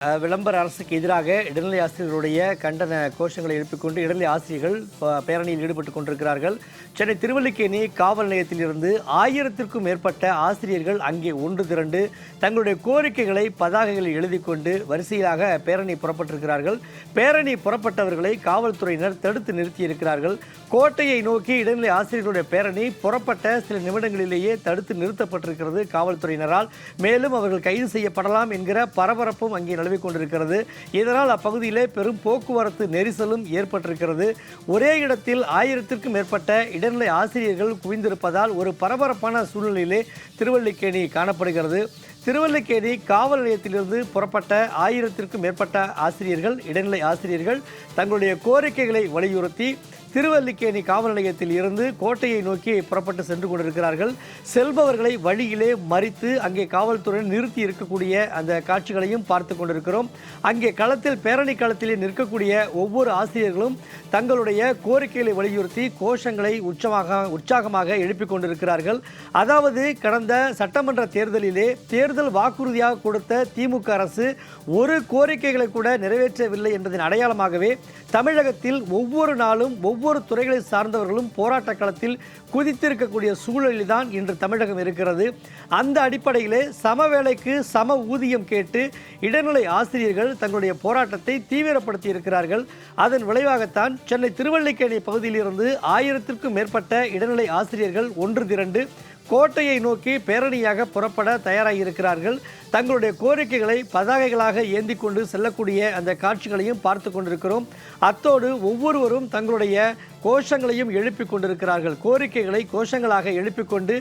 விளம்பர அரசுக்கு எதிராக இடைநிலை ஆசிரியர்களுடைய கண்டன கோஷங்களை எழுப்பிக்கொண்டு இடைநிலை ஆசிரியர்கள் பேரணியில் ஈடுபட்டுக் கொண்டிருக்கிறார்கள். சென்னை திருவல்லிக்கேணி காவல் நிலையத்திலிருந்து 1000க்கும் மேற்பட்ட ஆசிரியர்கள் அங்கே ஒன்று திரண்டு தங்களுடைய கோரிக்கைகளை பதாகைகளில் எழுதி கொண்டு வரிசையாக பேரணி புறப்பட்டிருக்கிறார்கள். பேரணி புறப்பட்டவர்களை காவல்துறையினர் தடுத்து நிறுத்தியிருக்கிறார்கள். கோட்டையை நோக்கி இடைநிலை ஆசிரியர்களுடைய பேரணி புறப்பட்ட சில நிமிடங்களிலேயே தடுத்து நிறுத்தப்பட்டிருக்கிறது காவல்துறையினரால். மேலும் அவர்கள் கைது செய்யப்படலாம் என்கிற பரபரப்பும் அங்கே நிலவிக் கொண்டிருக்கிறது. இதனால் அப்பகுதியிலே பெரும் போக்குவரத்து நெரிசலும் ஏற்பட்டிருக்கிறது. ஒரே இடத்தில் 1000க்கும் மேற்பட்ட இடைநிலை ஆசிரியர்கள் குவிந்திருப்பதால் ஒரு பரபரப்பான சூழ்நிலையிலே திருவல்லிக்கேணி காணப்படுகிறது. திருவல்லிக்கேணி காவல் நிலையத்திலிருந்து புறப்பட்ட 1000க்கும் மேற்பட்ட ஆசிரியர்கள், இடைநிலை ஆசிரியர்கள் தங்களுடைய கோரிக்கைகளை வலியுறுத்தி திருவல்லிக்கேணி காவல் நிலையத்தில் இருந்து கோட்டையை நோக்கி புறப்பட்டு சென்று கொண்டிருக்கிறார்கள். செல்பவர்களை வழியிலே மறித்து அங்கே காவல்துறையினர் நிறுத்தி இருக்கக்கூடிய அந்த காட்சிகளையும் பார்த்து கொண்டிருக்கிறோம். அங்கே களத்தில் பேரணி களத்திலே நிற்கக்கூடிய ஒவ்வொரு ஆசிரியர்களும் தங்களுடைய கோரிக்கைகளை வலியுறுத்தி கோஷங்களை உற்சாகமாக எழுப்பிக் கொண்டிருக்கிறார்கள். அதாவது கடந்த சட்டமன்ற தேர்தலிலே தேர்தல் வாக்குறுதியாக கொடுத்த திமுக அரசு ஒரு கோரிக்கைகளை கூட நிறைவேற்றவில்லை என்பதன் அடையாளமாகவே தமிழகத்தில் ஒவ்வொரு நாளும் ஒவ்வொரு துறைகளை சார்ந்தவர்களும் போராட்ட களத்தில் குதித்திருக்கக்கூடிய சூழலில் தான் இன்று தமிழகம் இருக்கிறது. அந்த அடிப்படையிலே சம வேலைக்கு சம ஊதியம் கேட்டு இடைநிலை ஆசிரியர்கள் தங்களுடைய போராட்டத்தை தீவிரப்படுத்தி இருக்கிறார்கள். அதன் விளைவாகத்தான் சென்னை திருவல்லிக்கேணி பகுதியிலிருந்து 1000க்கும் மேற்பட்ட இடைநிலை ஆசிரியர்கள் ஒன்று திரண்டு கோட்டையை நோக்கி பேரணியாக புறப்பட தயாராகியிருக்கிறார்கள். தங்களுடைய கோரிக்கைகளை பதாகைகளாக ஏந்தி கொண்டு செல்லக்கூடிய அந்த காட்சிகளையும் பார்த்து கொண்டிருக்கிறோம். அத்தோடு ஒவ்வொருவரும் தங்களுடைய கோஷங்களையும் எழுப்பிக் கொண்டிருக்கிறார்கள். கோரிக்கைகளை கோஷங்களாக எழுப்பிக் கொண்டு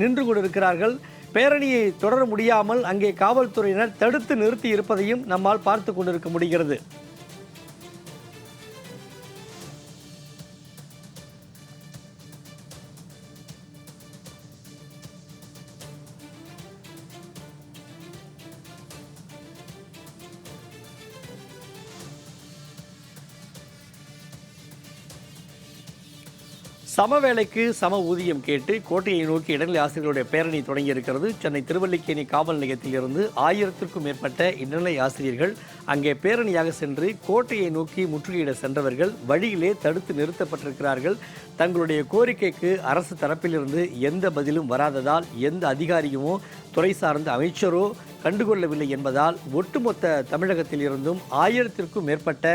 நின்று கொண்டிருக்கிறார்கள். பேரணியை தொடர முடியாமல் அங்கே காவல்துறையினர் தடுத்து நிறுத்தி இருப்பதையும் நம்மால் பார்த்து கொண்டிருக்க முடிகிறது. சம வேலைக்கு சம ஊதியம் கேட்டு கோட்டையை நோக்கி இடைநிலை ஆசிரியர்களுடைய பேரணி தொடங்கி இருக்கிறது. சென்னை திருவல்லிக்கேணி காவல் நிலையத்திலிருந்து 1000க்கும் மேற்பட்ட இடைநிலை ஆசிரியர்கள் அங்கே பேரணியாக சென்று கோட்டையை நோக்கி முற்றுகையிட சென்றவர்கள் வழியிலே தடுத்து நிறுத்தப்பட்டிருக்கிறார்கள். தங்களுடைய கோரிக்கைக்கு அரசு தரப்பிலிருந்து எந்த பதிலும் வராததால் எந்த அதிகாரியுமோ துறை சார்ந்த அமைச்சரோ கண்டுகொள்ளவில்லை என்பதால் ஒட்டுமொத்த தமிழகத்தில் இருந்தும் 1000க்கும் மேற்பட்ட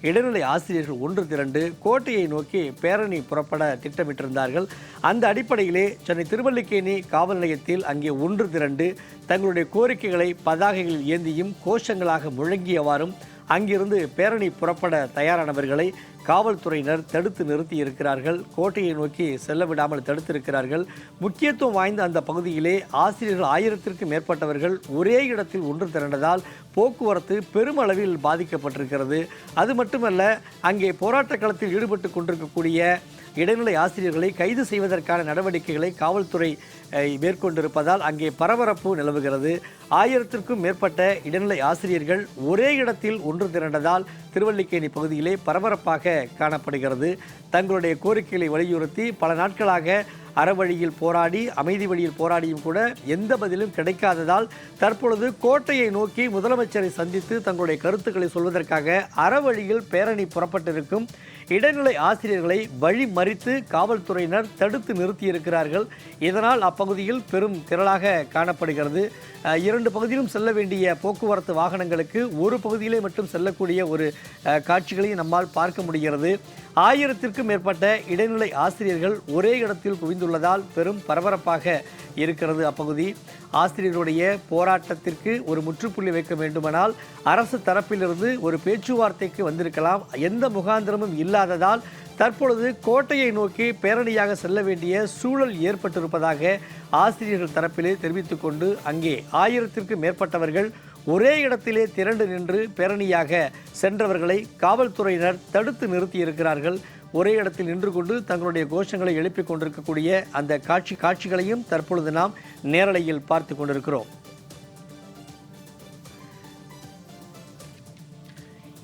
இடைநிலை ஆசிரியர்கள் ஒன்று திரண்டு கோட்டையை நோக்கி பேரணி புறப்பட திட்டமிட்டிருந்தார்கள். அந்த அடிப்படையிலே சென்னை திருவல்லிக்கேணி காவல் நிலையத்தில் அங்கே ஒன்று திரண்டு தங்களுடைய கோரிக்கைகளை பதாகைகளில் ஏந்தியும் கோஷங்களாக முழங்கியவாறும் அங்கிருந்து பேரணி புறப்பட தயாரானவர்களை காவல்துறையினர் தடுத்து நிறுத்தி இருக்கிறார்கள். கோட்டையை நோக்கி செல்ல விடாமல் தடுத்திருக்கிறார்கள். முக்கியத்துவம் வாய்ந்த அந்த பகுதியிலே ஆசிரியர்கள் 1000க்கும் மேற்பட்டவர்கள் ஒரே இடத்தில் ஒன்று திரண்டதால் போக்குவரத்து பெருமளவில் பாதிக்கப்பட்டிருக்கிறது. அது மட்டுமல்ல, அங்கே போராட்ட களத்தில் ஈடுபட்டு கொண்டிருக்கக்கூடிய இடைநிலை ஆசிரியர்களை கைது செய்வதற்கான நடவடிக்கைகளை காவல்துறை மேற்கொண்டிருப்பதால் அங்கே பரபரப்பு நிலவுகிறது. 1000க்கும் மேற்பட்ட இடைநிலை ஆசிரியர்கள் ஒரே இடத்தில் ஒன்று திரண்டதால் திருவல்லிக்கேணி பகுதியிலே பரபரப்பாக காணப்படுகிறது. தங்களுடைய கோரிக்கைகளை வலியுறுத்தி பல நாட்களாக அறவழியில் போராடி அமைதி வழியில் போராடியும் கூட எந்த பதிலும் கிடைக்காததால் தற்பொழுது கோட்டையை நோக்கி முதலமைச்சரை சந்தித்து தங்களுடைய கருத்துக்களை சொல்வதற்காக அறவழியில் பேரணி புறப்பட்டிருக்கும் இடைநிலை ஆசிரியர்களை வழி மறித்து காவல்துறையினர் தடுத்து நிறுத்தியிருக்கிறார்கள். இதனால் அப்பகுதியில் பெரும் திரளாக காணப்படுகிறது. 2 பகுதியிலும் செல்ல வேண்டிய போக்குவரத்து வாகனங்களுக்கு ஒரு பகுதியிலே மட்டும் செல்லக்கூடிய ஒரு காட்சிகளையும் நம்மால் பார்க்க முடிகிறது. 1000க்கும் மேற்பட்ட இடைநிலை ஆசிரியர்கள் ஒரே இடத்தில் குவிந்துள்ளதால் பெரும் பரபரப்பாக இருக்கிறது அப்பகுதி. ஆசிரியர்களுடைய போராட்டத்திற்கு ஒரு முற்றுப்புள்ளி வைக்க வேண்டுமானால் அரசு தரப்பிலிருந்து ஒரு பேச்சுவார்த்தைக்கு வந்திருக்கலாம். எந்த முகாந்திரமும் இல்லாததால் தற்பொழுது கோட்டையை நோக்கி பேரணியாக செல்ல வேண்டிய சூழல் ஏற்பட்டிருப்பதாக ஆசிரியர்கள் தரப்பிலே தெரிவித்துக் கொண்டு அங்கே 1000க்கும் மேற்பட்டவர்கள் ஒரே இடத்திலே திரண்டு நின்று பேரணியாக சென்றவர்களை காவல்துறையினர் தடுத்து நிறுத்தியிருக்கிறார்கள். ஒரே இடத்தில் நின்று கொண்டு தங்களுடைய கோஷங்களை எழுப்பிக் கொண்டிருக்கக்கூடிய அந்த காட்சிகளையும் தற்பொழுது நாம் நேரலையில் பார்த்து கொண்டிருக்கிறோம்.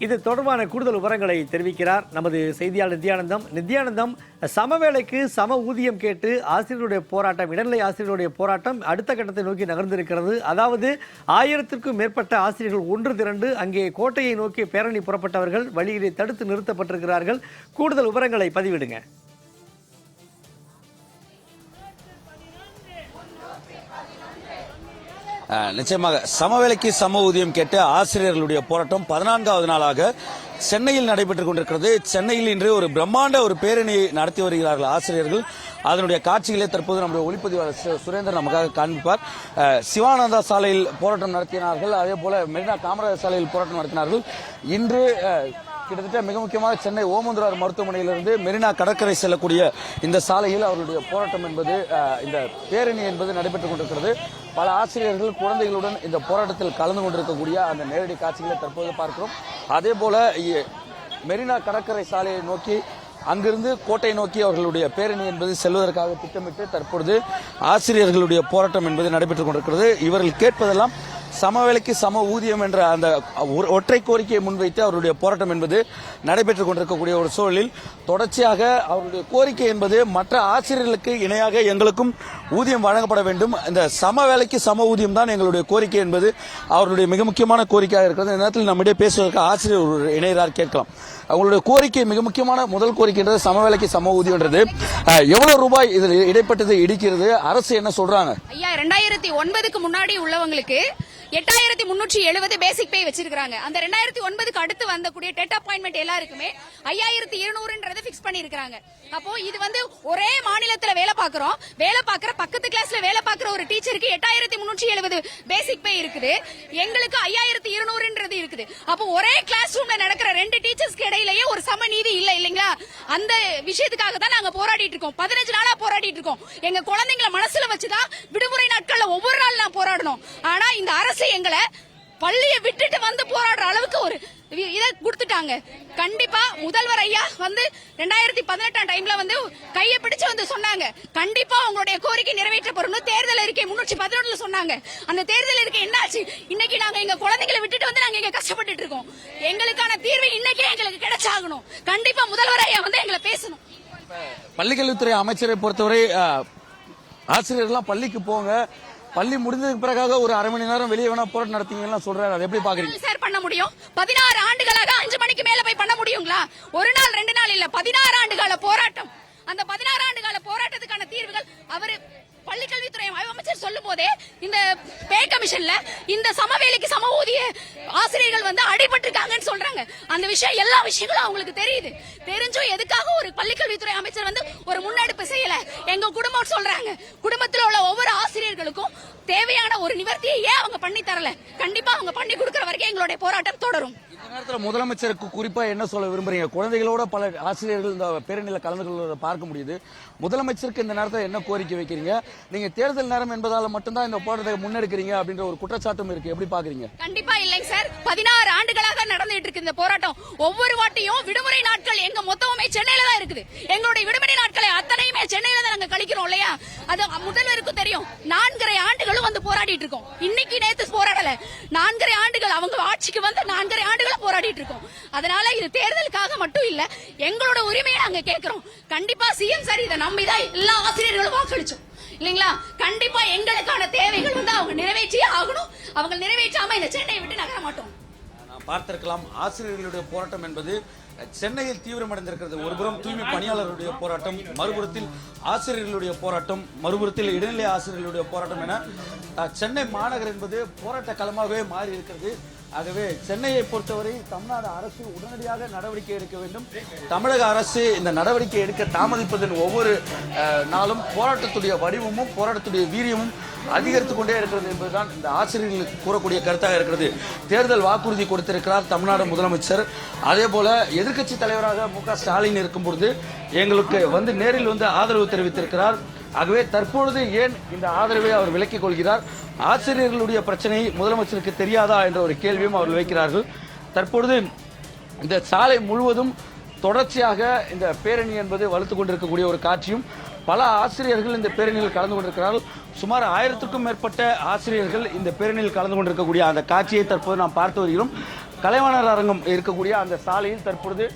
இது தொடர்பான கூடுதல் விவரங்களை தெரிவிக்கிறார் நமது செய்தியாளர் நித்யானந்தம். சமவேளைக்கு சம ஊதியம் கேட்டு ஆசிரியருடைய போராட்டம், இடைநிலை ஆசிரியருடைய போராட்டம் அடுத்த கட்டத்தை நோக்கி நகர்ந்திருக்கிறது. அதாவது 1000க்கும் மேற்பட்ட ஆசிரியர்கள் ஒன்று திரண்டு அங்கே கோட்டையை நோக்கி பேரணி புறப்பட்டவர்கள் வழியிலே தடுத்து நிறுத்தப்பட்டிருக்கிறார்கள். கூடுதல் விவரங்களை பதிவிடுங்க. நிச்சயமாக சமவேளைக்கு சம ஊதியம் கேட்டு ஆசிரியர்களுடைய போராட்டம் 14வது நாளாக சென்னையில் நடைபெற்றுக் கொண்டிருக்கிறது. சென்னையில் இன்று ஒரு பிரம்மாண்ட ஒரு பேரணியை நடத்தி வருகிறார்கள் ஆசிரியர்கள். அதனுடைய காட்சிகளை தற்போது நம்முடைய ஒளிப்பதிவாளர் சுரேந்தர் நமக்காக காண்பிப்பார். சிவானந்தா சாலையில் போராட்டம் நடத்தினார்கள், அதே போல மெரினா காமராஜர் சாலையில் போராட்டம் நடத்தினார்கள். இன்று கிட்டத்தட்ட மிக முக்கியமாக சென்னை ஓமந்தூரார் மருத்துவமனையிலிருந்து மெரினா கடற்கரை செல்லக்கூடிய இந்த சாலையில் அவர்களுடைய போராட்டம் என்பது, இந்த பேரணி என்பது நடைபெற்றுக் கொண்டிருக்கிறது. பல ஆசிரியர்கள் குழந்தைகளுடன் இந்த போராட்டத்தில் கலந்து கொண்டிருக்கக்கூடிய அந்த நேரடி காட்சிகளை தற்போது பார்க்கிறோம். அதே போல மெரினா கடற்கரை சாலையை நோக்கி அங்கிருந்து கோட்டை நோக்கி அவர்களுடைய பேரணி என்பது செல்வதற்காக திட்டமிட்டு தற்பொழுது ஆசிரியர்களுடைய போராட்டம் என்பது நடைபெற்றுக் கொண்டிருக்கிறது. இவர்கள் கேட்பதெல்லாம் சமவேளைக்கு சம ஊதியம் என்ற அந்த ஒற்றை கோரிக்கையை முன்வைத்து அவருடைய போராட்டம் என்பது நடைபெற்றுக் கொண்டிருக்கக்கூடிய ஒரு சூழலில் தொடர்ச்சியாக அவருடைய கோரிக்கை என்பது மற்ற ஆசிரியர்களுக்கு இணையாக எங்களுக்கும் ஊதியம் வழங்கப்பட வேண்டும், இந்த சமவேளைக்கு சம ஊதியம் தான் எங்களுடைய கோரிக்கை என்பது அவருடைய மிக முக்கியமான கோரிக்கையாக இருக்கிறது. இந்த நேரத்தில் நம்மிடையே பேசுவதற்கு ஆசிரியர் இணையரார் கேட்கலாம். அவங்களுடைய கோரிக்கை மிக முக்கியமான முதல் கோரிக்கைன்றது சமவேளைக்கு சம ஊதியம்ன்றது. எவ்வளவு ரூபாய் இதில் இடைப்பட்டது இடிக்கிறது, அரசு என்ன சொல்றாங்க? ஐயா 2009க்கு முன்னாடி உள்ளவங்களுக்கு 8370 பேசிக் பே வச்சிருக்காங்க. அந்த 2009க்கு அடுத்து வந்தக்கூடிய டெட் அப்பாயின்மெண்ட் எல்லாருக்குமே 5200ன்றது ஃபிக்ஸ் பண்ணிருக்காங்க. அப்போ இது வந்து ஒரே மாநிலத்துல வேலை பார்க்குற பக்கத்து கிளாஸ்ல வேலை பார்க்குற ஒரு டீச்சருக்கு 8370 பேசிக் பே இருக்குது, எங்களுக்கு 5200ன்றது இருக்குது. அப்போ ஒரே கிளாஸ் ரூம்ல நடக்கிற ரெண்டு டீச்சர்ஸ்க்கு இடையிலேயே ஒரு சமநீதி இல்லைங்களா? அந்த விஷயத்துக்காக தான் நாங்க போராடிட்டு இருக்கோம். 15 நாளா போராடிட்டு இருக்கோம். எங்க குழந்தைங்களை மனசுல வச்சுதான் விடுமுறை நாட்கள்ல ஒவ்வொரு நாள் நான் போராடணும். ஆனா இந்த அரசு எங்களை பள்ளியை விட்டுட்டு வந்து போராடுற அளவுக்கு ஒரு இதை கொடுத்துட்டாங்க. கண்டிப்பா முதல்வர் ஐயா வந்து 2018 டைம்ல வந்து கையை பிடிச்சு வந்து சொன்னாங்க, கண்டிப்பா உங்களுடைய கோரிக்கை நிறைவேற்றப்படும். தேர்தல் அறிக்கை 311 சொன்னாங்க. அந்த தேர்தல் அறிக்கை என்னாச்சு? இன்னைக்கு நாங்க எங்க குழந்தைகளை விட்டுட்டு வந்து நாங்க இங்க கஷ்டப்பட்டு இருக்கோம். எங்களுக்கான தீர்வு இன்னைக்கே எங்களுக்கு கிடைச்சாகணும். கண்டிப்பா முதல்வர் ஐயா வந்து எங்களை பேசணும். பள்ளிக்கல்வித்துறை அமைச்சரை பொறுத்தவரை ஆசிரியர்கள்லாம் பள்ளிக்கு போங்க, பள்ளி முடிந்ததுக்கு பிறகாக ஒரு அரை மணி நேரம் வெளியே வேணா போராட்டம் நடத்தீங்கன்னா சொல்றாரு. அதை எப்படி பாக்குறீங்க சார்? பண்ண முடியும்? 16 ஆண்டுகளாக 5 மணிக்கு மேல போய் பண்ண முடியுங்களா? ஒரு நாள் 2 நாள் இல்ல, 16 ஆண்டுகால போராட்டம். அந்த 16 ஆண்டுகால போராட்டத்துக்கான தீர்வுகள் அவரு பள்ளிக்கல்வித்துறை அமைச்சர் சொல்லும் போதே இந்த பே கமிஷன்ல இந்த சமவேளைக்கு சம ஊதிய ஆசிரியர்கள் வந்து அடிபட்டு இருக்காங்கன்னு சொல்றாங்க. அந்த விஷயம் எல்லா விஷயங்களும் அவங்களுக்கு தெரியுது. தெரிஞ்சும் எதுக்காக ஒரு பள்ளிக்கல்வித்துறை அமைச்சர் வந்து ஒரு முன்னெடுப்பு செய்யல? எங்க குடும்பம் சொல்றாங்க, குடும்பத்தில் உள்ள ஒவ்வொரு ஆசிரியர்களுக்கும் தேவையான ஒரு நிவர்த்தியை ஏன் அவங்க பண்ணி தரல? கண்டிப்பா அவங்க பண்ணி கொடுக்கிற வரைக்கும் எங்களுடைய போராட்டம் தொடரும். இந்த நேரத்தில் முதலமைச்சருக்கு குறிப்பா என்ன சொல்ல விரும்புறீங்க? குழந்தைகளோட பல ஆசிரியர்கள் இந்த பேரணியில் கலந்து கொள்வதை பார்க்க முடியுது. முதலமைச்சருக்கு இந்த நேரத்தில் என்ன கோரிக்கை வைக்கிறீங்க? நீங்க தேர்தல் நேரம் என்பதால மட்டும்தான் இந்த போராட்டத்தை முன்னெடுக்கிறீங்க அப்படின்ற ஒரு குற்றச்சாட்டும் இருக்கு, எப்படி பாக்குறீங்க? கண்டிப்பா இல்லைங்க சார். 16 ஆண்டுகளாக நடந்துட்டு இருக்கு இந்த போராட்டம். ஒவ்வொரு வாட்டியும் விடுமுறை நாட்கள் எங்க மொத்தமே சென்னையில தான் இருக்குது. எங்களுடைய விடுமுறை நாட்களை அத்தனையுமே சென்னையில தான் நாங்க கழிக்கிறோம் இல்லையா? அது முதல்வருக்கு தெரியும். 4.5 ஆண்டுகளும் வந்து போராடிட்டு இருக்கோம். இன்னைக்கு நேத்து போராடல, 4.5 ஆண்டுகள் அவங்க ஆட்சிக்கு வந்து 4.5 ஆண்டுகள் போராடிட்டு இருக்கோம். அதனால இது தேர்தலுக்காக மட்டும் இல்ல, எங்களோட உரிமையை நாங்க கேட்கிறோம். கண்டிப்பா சிஎம் சார் இதை நம்பிதான் எல்லா ஆசிரியர்களும் வாக்களிச்சோம் இல்லைங்களா? கண்டிப்பா எங்களுக்கான தேவைகள் வந்து அவங்க நிறைவேற்றியே ஆகணும். அவங்க நிறைவேற்றாம இந்த சென்னையை விட்டு நகர மாட்டோம். நாம் பார்த்திருக்கலாம், ஆசிரியர்களுடைய போராட்டம் என்பது சென்னையில் தீவிரமடைந்திருக்கிறது. ஒருபுறம் தூய்மை பணியாளர்களுடைய போராட்டம், மறுபுறத்தில் ஆசிரியர்களுடைய போராட்டம், மறுபுறத்தில் இடைநிலை ஆசிரியர்களுடைய போராட்டம் என சென்னை மாநகர் என்பது போராட்ட களமாகவே மாறி இருக்கிறது. ஆகவே சென்னையை பொறுத்தவரை தமிழ்நாடு அரசு உடனடியாக நடவடிக்கை எடுக்க வேண்டும். தமிழக அரசு இந்த நடவடிக்கை எடுக்க தாமதிப்பதன் ஒவ்வொரு நாளும் போராட்டத்துடைய வடிவமும் போராட்டத்துடைய வீரியமும் அதிகரித்துக் கொண்டே இருக்கிறது என்பதுதான் இந்த ஆசிரியர்களுக்கு கூறக்கூடிய கருத்தாக இருக்கிறது. தேர்தல் வாக்குறுதி கொடுத்திருக்கிறார் தமிழ்நாடு முதலமைச்சர். அதே போல எதிர்க்கட்சி தலைவராக மு.க. ஸ்டாலின் இருக்கும் பொழுது எங்களுக்கு வந்து நேரில் வந்து ஆதரவு தெரிவித்திருக்கிறார். ஆகவே தற்பொழுது ஏன் இந்த ஆதரவை அவர் விலக்கிக் கொள்கிறார்? ஆசிரியர்களுடைய பிரச்சனை முதலமைச்சருக்கு தெரியாதா என்ற ஒரு கேள்வியும் அவர்கள் வைக்கிறார்கள். தற்பொழுது இந்த சாலை முழுவதும் தொடர்ச்சியாக இந்த பேரணி என்பது வலுத்துக் கொண்டிருக்கக்கூடிய ஒரு காட்சியும், பல ஆசிரியர்கள் இந்த பேரணியில் கலந்து கொண்டிருக்கிறார்கள். சுமார் 1000க்கும் மேற்பட்ட ஆசிரியர்கள் இந்த பேரணியில் கலந்து கொண்டிருக்கக்கூடிய அந்த காட்சியை தற்போது நாம் பார்த்து வருகிறோம். கலைவாணர் அரங்கம் இருக்கக்கூடிய அந்த சாலையில் தற்பொழுது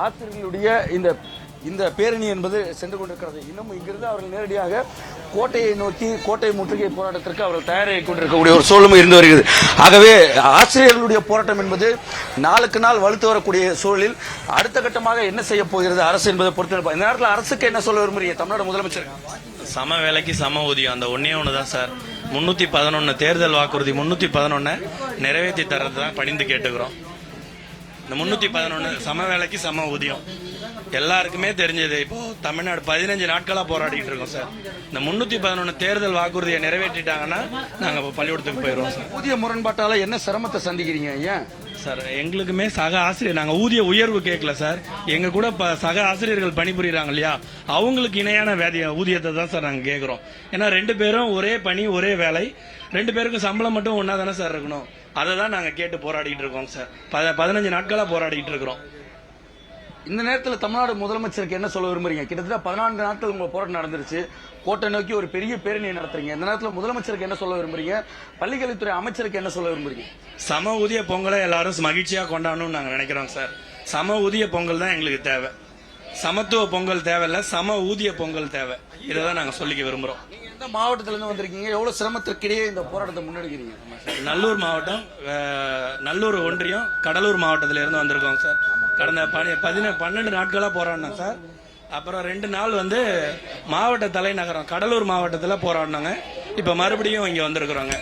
ஆசிரியர்களுடைய இந்த பேரணி என்பது சென்று கொண்டிருக்கிறது. இன்னும் இங்கிருந்து அவர்கள் நேரடியாக கோட்டையை நோக்கி கோட்டை முற்றுகை போராட்டத்திற்கு அவர்கள் தயாராகி கொண்டிருக்கக்கூடிய ஒரு சூழலும் இருந்து வருகிறது. ஆகவே ஆசிரியர்களுடைய போராட்டம் என்பது நாளுக்கு நாள் வலுத்து வரக்கூடிய சூழலில் அடுத்த கட்டமாக என்ன செய்ய போகிறது அரசு என்பதை பொறுத்து இந்த நேரத்தில் அரசுக்கு என்ன சொல்ல விரும்புறீங்க தமிழ்நாடு முதலமைச்சர்? சம வேலைக்கு சம ஊதியம், அந்த ஒன்னே ஒன்று தான் சார். 311 தேர்தல் வாக்குறுதி 311 நிறைவேற்றி தர்றது தான் பணிந்து கேட்டுக்கிறோம். இந்த 311 சம வேலைக்கு சம ஊதியம் எல்லாருக்குமே தெரிஞ்சது. இப்போ தமிழ்நாடு 15 நாட்களா போராடிட்டு இருக்கோம் சார். இந்த 311 தேர்தல் வாக்குறுதியை நிறைவேற்றிட்டாங்கன்னா நாங்க பள்ளிக்கூடத்துக்கு போயிடுவோம் சார். ஊதிய முரண்பாட்டால என்ன சிரமத்தை சந்திக்கிறீங்க? ஏன் சார் எங்களுக்குமே சக ஆசிரியர், நாங்க ஊதிய உயர்வு கேட்கல சார். எங்க கூட சக ஆசிரியர்கள் பணிபுரியுறாங்க இல்லையா, அவங்களுக்கு இணையான ஊதியத்தை தான் சார் நாங்க கேட்கிறோம். ஏன்னா 2 பேரும் ஒரே பணி ஒரே வேலை, 2 பேருக்கும் சம்பளம் மட்டும் ஒன்னா தானே சார் இருக்கணும். அதை தான் நாங்க கேட்டு போராடிட்டு இருக்கோம் சார். 15 நாட்களா போராடிட்டு இருக்கிறோம். இந்த நேரத்தில் தமிழ்நாடு முதலமைச்சருக்கு என்ன சொல்ல விரும்புறீங்க? கிட்டத்தட்ட 14 நாட்கள் உங்க போராட்டம் நடந்துருச்சு. கோட்டை நோக்கி ஒரு பெரிய பேரணியை நடத்துறீங்க. இந்த நேரத்தில் முதலமைச்சருக்கு என்ன சொல்ல விரும்புறீங்க? பள்ளிக்கல்வித்துறை அமைச்சருக்கு என்ன சொல்ல விரும்புறீங்க? சம ஊதிய பொங்கலை எல்லாரும் மகிழ்ச்சியா கொண்டாடணும்னு நாங்க நினைக்கிறோம் சார். சம ஊதிய பொங்கல் தான் எங்களுக்கு தேவை. சமத்துவ பொங்கல் தேவையில்ல, சம ஊதிய பொங்கல் தேவை. இதை தான் நாங்க சொல்லிக்க விரும்புறோம். எந்த மாவட்டத்துல இருந்து வந்திருக்கீங்க? எவ்வளவு சிரமத்திற்கிடையே இந்த போராட்டத்தை முன்னெடுக்கிறீங்க? நல்லூர் மாவட்டம், நல்லூர் ஒன்றியம், கடலூர் மாவட்டத்தில இருந்து வந்திருக்கோம் சார். கடந்த 12 நாட்களா போராடினோம் சார். அப்புறம் 2 நாள் மாவட்ட தலைநகரம் கடலூர் மாவட்டத்தில் போராடினாங்க. இப்ப மறுபடியும் இங்க வந்திருக்கிறோங்க.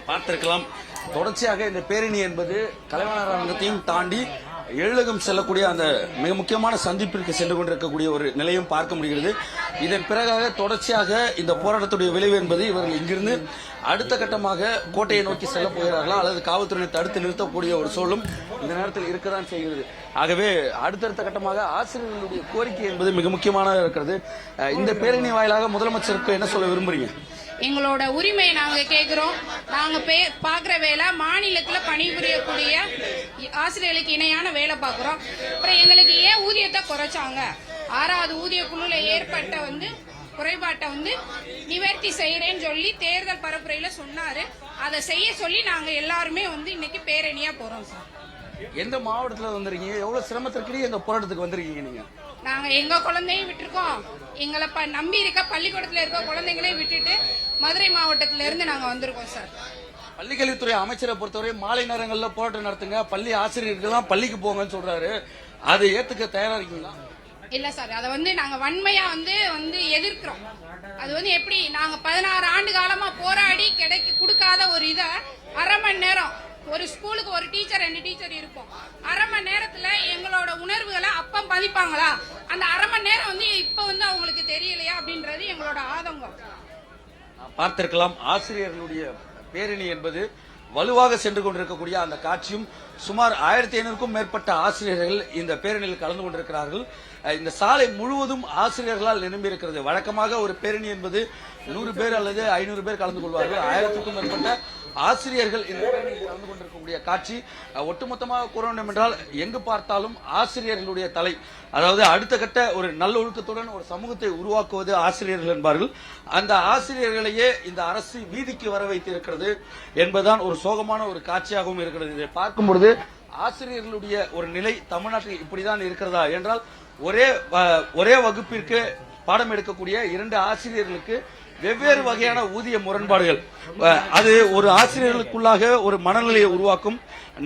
பார்த்திருக்கலாம், தொடர்ச்சியாக இந்த பேரணி என்பது கலைவாணர் அரங்கத்தையும் தாண்டி எழிலகம் செல்லக்கூடிய அந்த மிக முக்கியமான சந்திப்பிற்கு சென்று கொண்டிருக்கக்கூடிய ஒரு நிலையும் பார்க்க முடிகிறது. இதன் பிறகாக தொடர்ச்சியாக இந்த போராட்டத்துடைய விளைவு என்பது இவர்கள் இங்கிருந்து அடுத்த கட்டமாக கோட்டையை நோக்கி செல்ல போகிறார்களா அல்லது காவல்துறையை தடுத்து நிறுத்தக்கூடிய ஒரு சூழலும் இந்த நேரத்தில் இருக்கதான் செய்கிறது. ஆகவே அடுத்தடுத்த கட்டமாக ஆசிரியர்களுடைய கோரிக்கை என்பது மிக முக்கியமானதாக இருக்கிறது. இந்த பேரணி வாயிலாக முதலமைச்சருக்கு என்ன சொல்ல விரும்புறீங்க? எங்களோட உரிமையை நாங்க கேட்கிறோம். நாங்க பாக்குற வேலை மாநிலத்துல பணிபுரியக்கூடிய ஆசிரியர்களுக்கு இணையான வேலை பாக்குறோம். அப்புறம் எங்களுக்கு ஏன் ஊதியத்தை குறைச்சாங்க? 6வது ஊதிய குழுல ஏற்பட்ட குறைபாட்டை நிவர்த்தி செய்யறேன்னு சொல்லி தேர்தல் பரப்புரையில சொன்னாரு. அதை செய்ய சொல்லி நாங்க எல்லாருமே இன்னைக்கு பேரணியா போறோம் சார். எந்த மாவட்டத்தில் வந்திருக்கீங்க? எவ்வளவு சிரமத்திற்கிடையே இந்த போராட்டத்துக்கு வந்திருக்கீங்க நீங்க? நாங்க எங்க குழந்தையும் விட்டுருக்கோம், எங்களை நம்பி இருக்க பள்ளிக்கூடத்துல இருக்க குழந்தைங்களையும் விட்டுட்டு மதுரை மாவட்டத்தில இருந்து நாங்க வந்திருக்கோம் சார். பள்ளிக்கல்வித்துறை அமைச்சரை பொறுத்தவரை மாலை நேரங்கள்ல போராட்டம் நடத்துங்க, பள்ளி ஆசிரியர்கள் பள்ளிக்கு போங்கன்னு சொல்றாரு. அதை ஏத்துக்க தயாரா இருக்கீங்களா? இல்ல சார், அதை நாங்க வன்மையா எதிர்க்கிறோம். அது எப்படி நாங்க 16 ஆண்டு காலமா போராடி கொடுக்காத ஒரு இதை 1/2 மணி நேரம் ஒரு ஸ்கூலுக்கு ஒரு டீச்சர் 2 டீச்சர் இருக்கும். 1/2 மணி நேரத்துல எங்களோட உணர்வுகளை அப்ப மதிப்பாங்களா? அந்த 1/2 மணி நேரம் இப்ப அவங்களுக்கு தெரியலையா அப்படின்றது எங்களோட ஆதங்கம். பார்த்திருக்கலாம், ஆசிரியர்களுடைய பேரணி என்பது வலுவாக சென்று கொண்டிருக்கக்கூடிய அந்த காட்சியும் சுமார் 1500க்கும் மேற்பட்ட ஆசிரியர்கள் இந்த பேரணியில் கலந்து கொண்டிருக்கிறார்கள். இந்த சாலை முழுவதும் ஆசிரியர்களால் நிரம்பி இருக்கிறது. வழக்கமாக ஒரு பேரணி என்பது 100 பேர் அல்லது 500 பேர் கலந்து கொள்வார்கள். 1000க்கும் மேற்பட்ட ஆசிரியர்கள் இந்த பேரணியில் கலந்து கொண்டிருக்கக்கூடிய காட்சி ஒட்டுமொத்தமாக கூற வேண்டும் என்றால் எங்கு பார்த்தாலும் ஆசிரியர்களுடைய தலை, அதாவது அடுத்த கட்ட ஒரு நல்லொழுக்கத்துடன் ஒரு சமூகத்தை உருவாக்குவது ஆசிரியர்கள் என்பார்கள். அந்த ஆசிரியர்களையே இந்த அரசு வீதிக்கு வர வைத்திருக்கிறது என்பதுதான் ஒரு சோகமான ஒரு காட்சியாகவும் இருக்கிறது. இதை பார்க்கும் பொழுது ஆசிரியர்களுடைய ஒரு நிலை தமிழ்நாட்டில் இப்படிதான் இருக்கிறதா என்றால் ஒரே வகுப்பிற்கு பாடம் எடுக்கக்கூடிய 2 ஆசிரியர்களுக்கு வெவ்வேறு வகையான ஊதிய முரண்பாடுகள், அது ஒரு ஆசிரியர்களுக்குள்ளாக ஒரு மனநிலையை உருவாக்கும்.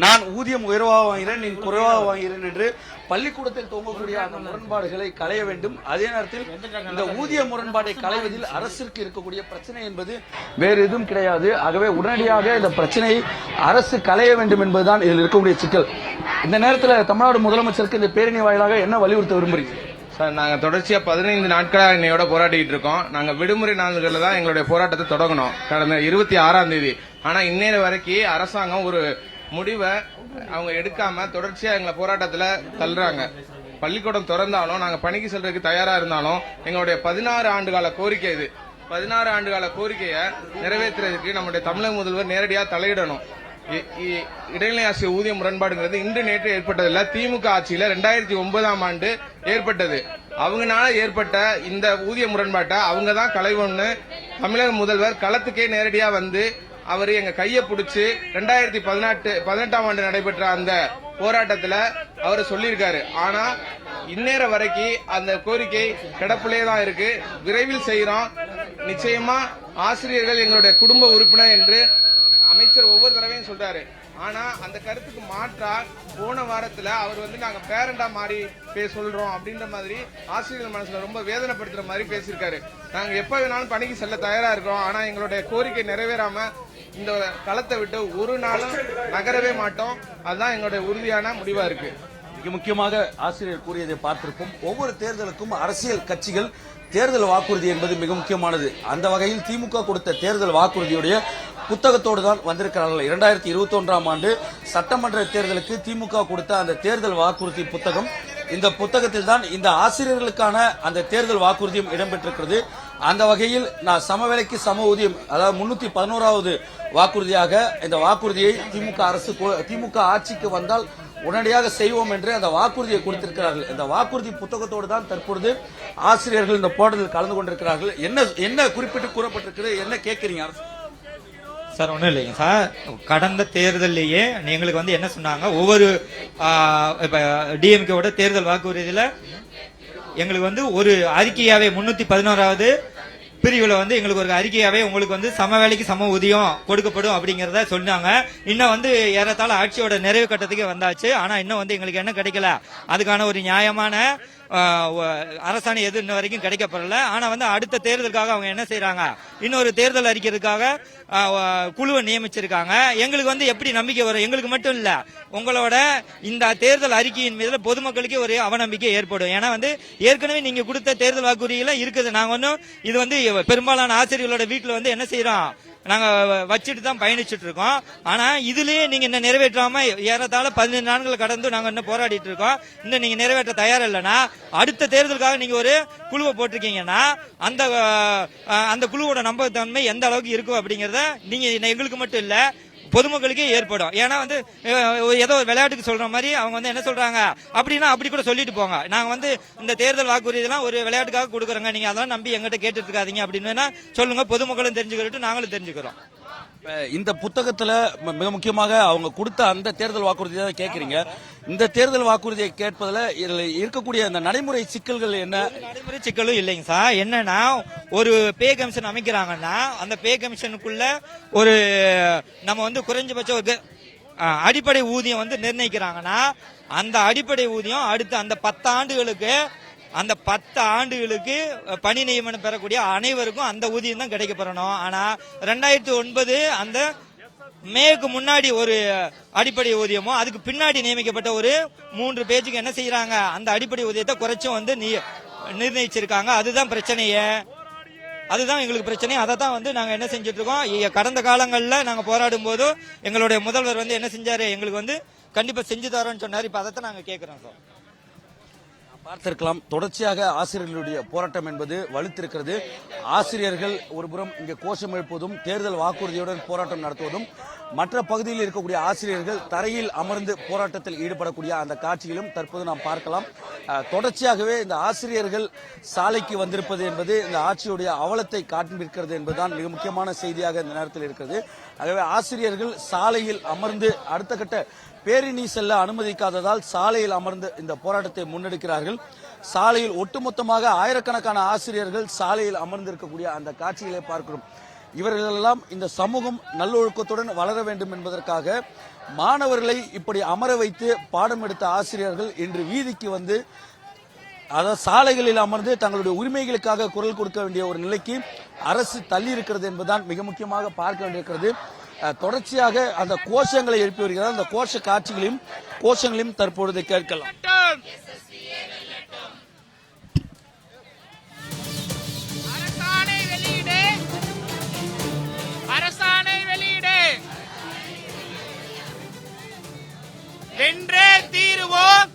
நான் ஊதியம் உயர்வாக வாங்கிறேன், நீ குறைவாக வாங்கிறேன் என்று பள்ளிக்கூடத்தில் தோங்கக்கூடிய அந்த முரண்பாடுகளை களைய வேண்டும். அதே நேரத்தில் இந்த ஊதிய முரண்பாட்டை களைவதில் அரசிற்கு இருக்கக்கூடிய பிரச்சனை என்பது வேறு எதுவும் கிடையாது. ஆகவே உடனடியாக இந்த பிரச்சனையை அரசு களைய வேண்டும் என்பதுதான் இதில் இருக்கக்கூடிய சிக்கல். இந்த நேரத்தில் தமிழ்நாடு முதலமைச்சருக்கு இந்த பேரணி வாயிலாக என்ன வலியுறுத்த விரும்புறீங்க? சார், நாங்கள் தொடர்ச்சியாக 15 நாட்களாக இன்னையோட போராடிட்டு இருக்கோம். நாங்கள் விடுமுறை நாள்களில் தான் எங்களுடைய போராட்டத்தை தொடங்கணும், கடந்த 26ஆம் தேதி. ஆனால் இன்னைய வரைக்கும் அரசாங்கம் ஒரு முடிவை அவங்க எடுக்காம தொடர்ச்சியா எங்களை போராட்டத்தில் தள்ளுறாங்க. பள்ளிக்கூடம் திறந்தாலும் நாங்கள் பணிக்கு செல்றதுக்கு தயாரா இருந்தாலும் எங்களுடைய 16 ஆண்டுகால கோரிக்கை இது. 16 ஆண்டுகால கோரிக்கையை நிறைவேற்றுறதுக்கு நம்முடைய தமிழக முதல்வர் நேரடியாக தலையிடணும். இடைநிலை ஆசிரியர் ஊதிய முரண்பாடுங்கிறது இன்று நேற்று ஏற்பட்டதில்ல. திமுக ஆட்சியில 2009ஆம் ஆண்டு ஏற்பட்டது. அவங்கனால ஏற்பட்ட இந்த ஊதிய முரண்பாட்டை அவங்க தான் களைவோம்னு தமிழக முதல்வர் களத்துக்கே நேரடியா வந்து அவர் எங்க கையை பிடிச்சி 2018ஆம் ஆண்டு நடைபெற்ற அந்த போராட்டத்துல அவர் சொல்லியிருக்காரு. ஆனா இந்நேர வரைக்கும் அந்த கோரிக்கை கிடப்பிலே தான் இருக்கு. விரைவில் செய்யறோம். நிச்சயமா ஆசிரியர்கள் எங்களுடைய குடும்ப உறுப்பினர் என்று அமைச்சர் ஒவ்வொரு தடவையும் சொல்றாரு. ஆனா அந்த கருத்துக்கு மாற்றா போன வாரத்துல அவர் நாங்க பேரண்டா மாறி சொல்றோம் அப்படின்ற மாதிரி ஆசிரியர்கள் மனசுல ரொம்ப வேதனைப்படுத்துற மாதிரி பேசியிருக்காரு. நாங்க எப்ப வேணாலும் பணிக்கு செல்ல தயாரா இருக்கோம். ஆனா எங்களுடைய கோரிக்கை நிறைவேறாம இந்த களத்தை விட்டு ஒரு நாளும் நகரவே மாட்டோம். அதுதான் எங்களுடைய உறுதியான முடிவா இருக்கு. மிக முக்கியமாக ஆசிரியர் கூறியதை பார்த்திருப்போம். ஒவ்வொரு தேர்தலுக்கும் அரசியல் கட்சிகள் தேர்தல் வாக்குறுதி என்பது மிக முக்கியமானது. அந்த வகையில் திமுக கொடுத்த தேர்தல் வாக்குறுதியுடைய புத்தகத்தோடு தான் வந்திருக்கிறார்கள். 2021ஆம் ஆண்டு சட்டமன்ற தேர்தலுக்கு திமுக கொடுத்த அந்த தேர்தல் வாக்குறுதி புத்தகம். இந்த புத்தகத்தில் தான் இந்த ஆசிரியர்களுக்கான அந்த தேர்தல் வாக்குறுதியும் இடம்பெற்றிருக்கிறது. அந்த வகையில் நான் சமவேளைக்கு சம ஊதியம், அதாவது 311வது வாக்குறுதியாக இந்த வாக்குறுதியை திமுக ஆட்சிக்கு வந்தால் உடனடியாக செய்வோம் என்று அந்த வாக்குறுதியை கொடுத்திருக்கிறார்கள். இந்த வாக்குறுதி புத்தகத்தோடு தான் தற்பொழுது ஆசிரியர்கள் இந்த போராட்டத்தில் கலந்து கொண்டிருக்கிறார்கள். என்ன குறிப்பிட்டு கூறப்பட்டிருக்கிறது, என்ன கேட்கிறீங்க அரசு? சார் ஒன்றும் இல்லைங்க சார், கடந்த தேர்தலையே எங்களுக்கு என்ன சொன்னாங்க, ஒவ்வொரு டிஎம்கேவோட தேர்தல் வாக்குறுதியில் எங்களுக்கு ஒரு அறிக்கையாவே 311வது பிரிவுல எங்களுக்கு ஒரு அறிக்கையாவே உங்களுக்கு சம வேலைக்கு சம ஊதியம் கொடுக்கப்படும் அப்படிங்கறத சொன்னாங்க. இன்னும் ஏறத்தாழ ஆட்சியோட நிறைவு கட்டத்துக்கு வந்தாச்சு. ஆனா இன்னும் எங்களுக்கு என்ன கிடைக்கல, அதுக்கான ஒரு நியாயமான அரசாணை எது இன்ன வரைக்கும் கிடைக்கப்படல. ஆனா அடுத்த தேர்தலுக்காக அவங்க என்ன செய்யறாங்க, இன்னொரு தேர்தல் அறிக்கைக்காக குழுவை நியமிச்சிருக்காங்க. எங்களுக்கு எப்படி நம்பிக்கை வரும்? எங்களுக்கு மட்டும் இல்ல, உங்களோட இந்த தேர்தல் அறிக்கையின் மீது பொதுமக்களுக்கே ஒரு அவநம்பிக்கை ஏற்படும். ஏன்னா ஏற்கனவே நீங்க கொடுத்த தேர்தல் வாக்குறுதிகள இருக்குது. நாங்க இது பெரும்பாலான ஆசிரியர்களோட வீட்டுல என்ன செய்யறோம், நாங்க வச்சுட்டு தான் பயணிச்சுட்டு இருக்கோம். ஆனா இதுலயே நீங்க இன்னும் நிறைவேற்றாம ஏறத்தாழ 15 நாட்கள் கடந்து நாங்க இன்னும் போராடிட்டு இருக்கோம். இன்னும் நீங்க நிறைவேற்ற தயார் இல்லைன்னா அடுத்த தேர்தலுக்காக நீங்க ஒரு குழுவை போட்டிருக்கீங்கன்னா அந்த குழுவோட நம்பகத்தன்மை எந்த அளவுக்கு இருக்கும் அப்படிங்கறத நீங்க எங்களுக்கு மட்டும் இல்ல பொதுமக்களுக்கே ஏற்படும். ஏன்னா ஏதோ விளையாட்டுக்கு சொல்ற மாதிரி அவங்க என்ன சொல்றாங்க அப்படின்னா அப்படி கூட சொல்லிட்டு போங்க, நாங்க இந்த தேர்தல் வாக்குறுதி எல்லாம் ஒரு விளையாட்டுக்காக கொடுக்குறோங்க, நீங்க அதெல்லாம் நம்பி எங்கிட்ட கேட்டுட்டு இருக்காதீங்க அப்படின்னு சொல்லுங்க. பொதுமக்களும் தெரிஞ்சுக்கிட்டு நாங்களும் தெரிஞ்சுக்கிறோம். இந்த புத்தகத்துல மிக முக்கியமாக அவங்க கொடுத்த அந்த தேர்தல் வாக்குறுதி தான் கேட்கறீங்க. இந்த தேர்தல் வாக்குறுதியை கேட்பதுல இருக்கக்கூடிய அந்த நடைமுறை சிக்கல்கள் என்ன? நடைமுறை சிக்கலும் இல்லைங்க சார். என்னன்னா ஒரு பே கமிஷன் அமைக்கிறாங்கன்னா அந்த பே கமிஷனுக்குள்ள ஒரு நம்ம குறைஞ்சபட்ச ஒரு அடிப்படை ஊதியம் நிர்ணயிக்கிறாங்கன்னா அந்த அடிப்படை ஊதியம் அடுத்த அந்த 10 ஆண்டுகளுக்கு பணி நியமனம் பெறக்கூடிய அனைவருக்கும் அந்த ஊதியம் தான் கிடைக்கப்பெறணும். ஆனா 2009 அந்த மேக்கு முன்னாடி ஒரு அடிப்படை ஊதியமும் அதுக்கு பின்னாடி நியமிக்கப்பட்ட ஒரு 3 பேஜுக்கு என்ன செய்யறாங்க, அந்த அடிப்படை ஊதியத்தை குறைச்சும் நிர்ணயிச்சிருக்காங்க. அதுதான் பிரச்சனையே, அதுதான் எங்களுக்கு பிரச்சனை. அதை தான் நாங்க என்ன செஞ்சுட்டு இருக்கோம். கடந்த காலங்கள்ல நாங்க போராடும் போது எங்களுடைய முதல்வர் என்ன செஞ்சாரு, எங்களுக்கு கண்டிப்பா செஞ்சு தரோம்னு சொன்னாரு. இப்ப அதை நாங்க கேட்கிறோம் சார். பார்த்திருக்கலாம், தொடர்ச்சியாக ஆசிரியர்களுடைய போராட்டம் என்பது வலுத்திருக்கிறது. ஆசிரியர்கள் ஒருபுறம் இங்கே கோஷம் எழுப்புவதும் தேர்தல் வாக்குறுதியுடன் போராட்டம் நடத்துவதும், மற்ற பகுதியில் இருக்கக்கூடிய ஆசிரியர்கள் தரையில் அமர்ந்து போராட்டத்தில் ஈடுபடக்கூடிய அந்த காட்சிகளும் தற்போது நாம் பார்க்கலாம். தொடர்ச்சியாகவே இந்த ஆசிரியர்கள் சாலைக்கு வந்திருப்பது என்பது இந்த ஆட்சியுடைய அவலத்தை காண்பிக்கிறது என்பதுதான் மிக முக்கியமான செய்தியாக இந்த நேரத்தில் இருக்கிறது. ஆகவே ஆசிரியர்கள் சாலையில் அமர்ந்து அடுத்த கட்ட பேரணி செல்ல அனுமதிக்காததால் சாலையில் அமர்ந்து இந்த போராட்டத்தை முன்னெடுக்கிறார்கள். சாலையில் ஒட்டுமொத்தமாக ஆயிரக்கணக்கான ஆசிரியர்கள் சாலையில் அமர்ந்திருக்கக்கூடிய அந்த காட்சிகளை பார்க்கிறோம். இவர்களெல்லாம் இந்த சமூகம் நல்லொழுக்கத்துடன் வளர வேண்டும் என்பதற்காக மாணவர்களை இப்படி அமர வைத்து பாடம் எடுத்த ஆசிரியர்கள் இன்று வீதிக்கு அதாவது சாலைகளில் அமர்ந்து தங்களுடைய உரிமைகளுக்காக குரல் கொடுக்க வேண்டிய ஒரு நிலைக்கு அரசு தள்ளி இருக்கிறது என்பதுதான் மிக முக்கியமாக பார்க்க வேண்டியிருக்கிறது. தொடர்ச்சியாக அந்த கோஷங்களை எழுப்பி வருகிறார். அந்த கோஷங்களையும் தற்பொழுது கேட்கலாம். அரசாணை வெளியிடு, வென்றே தீருவோம்,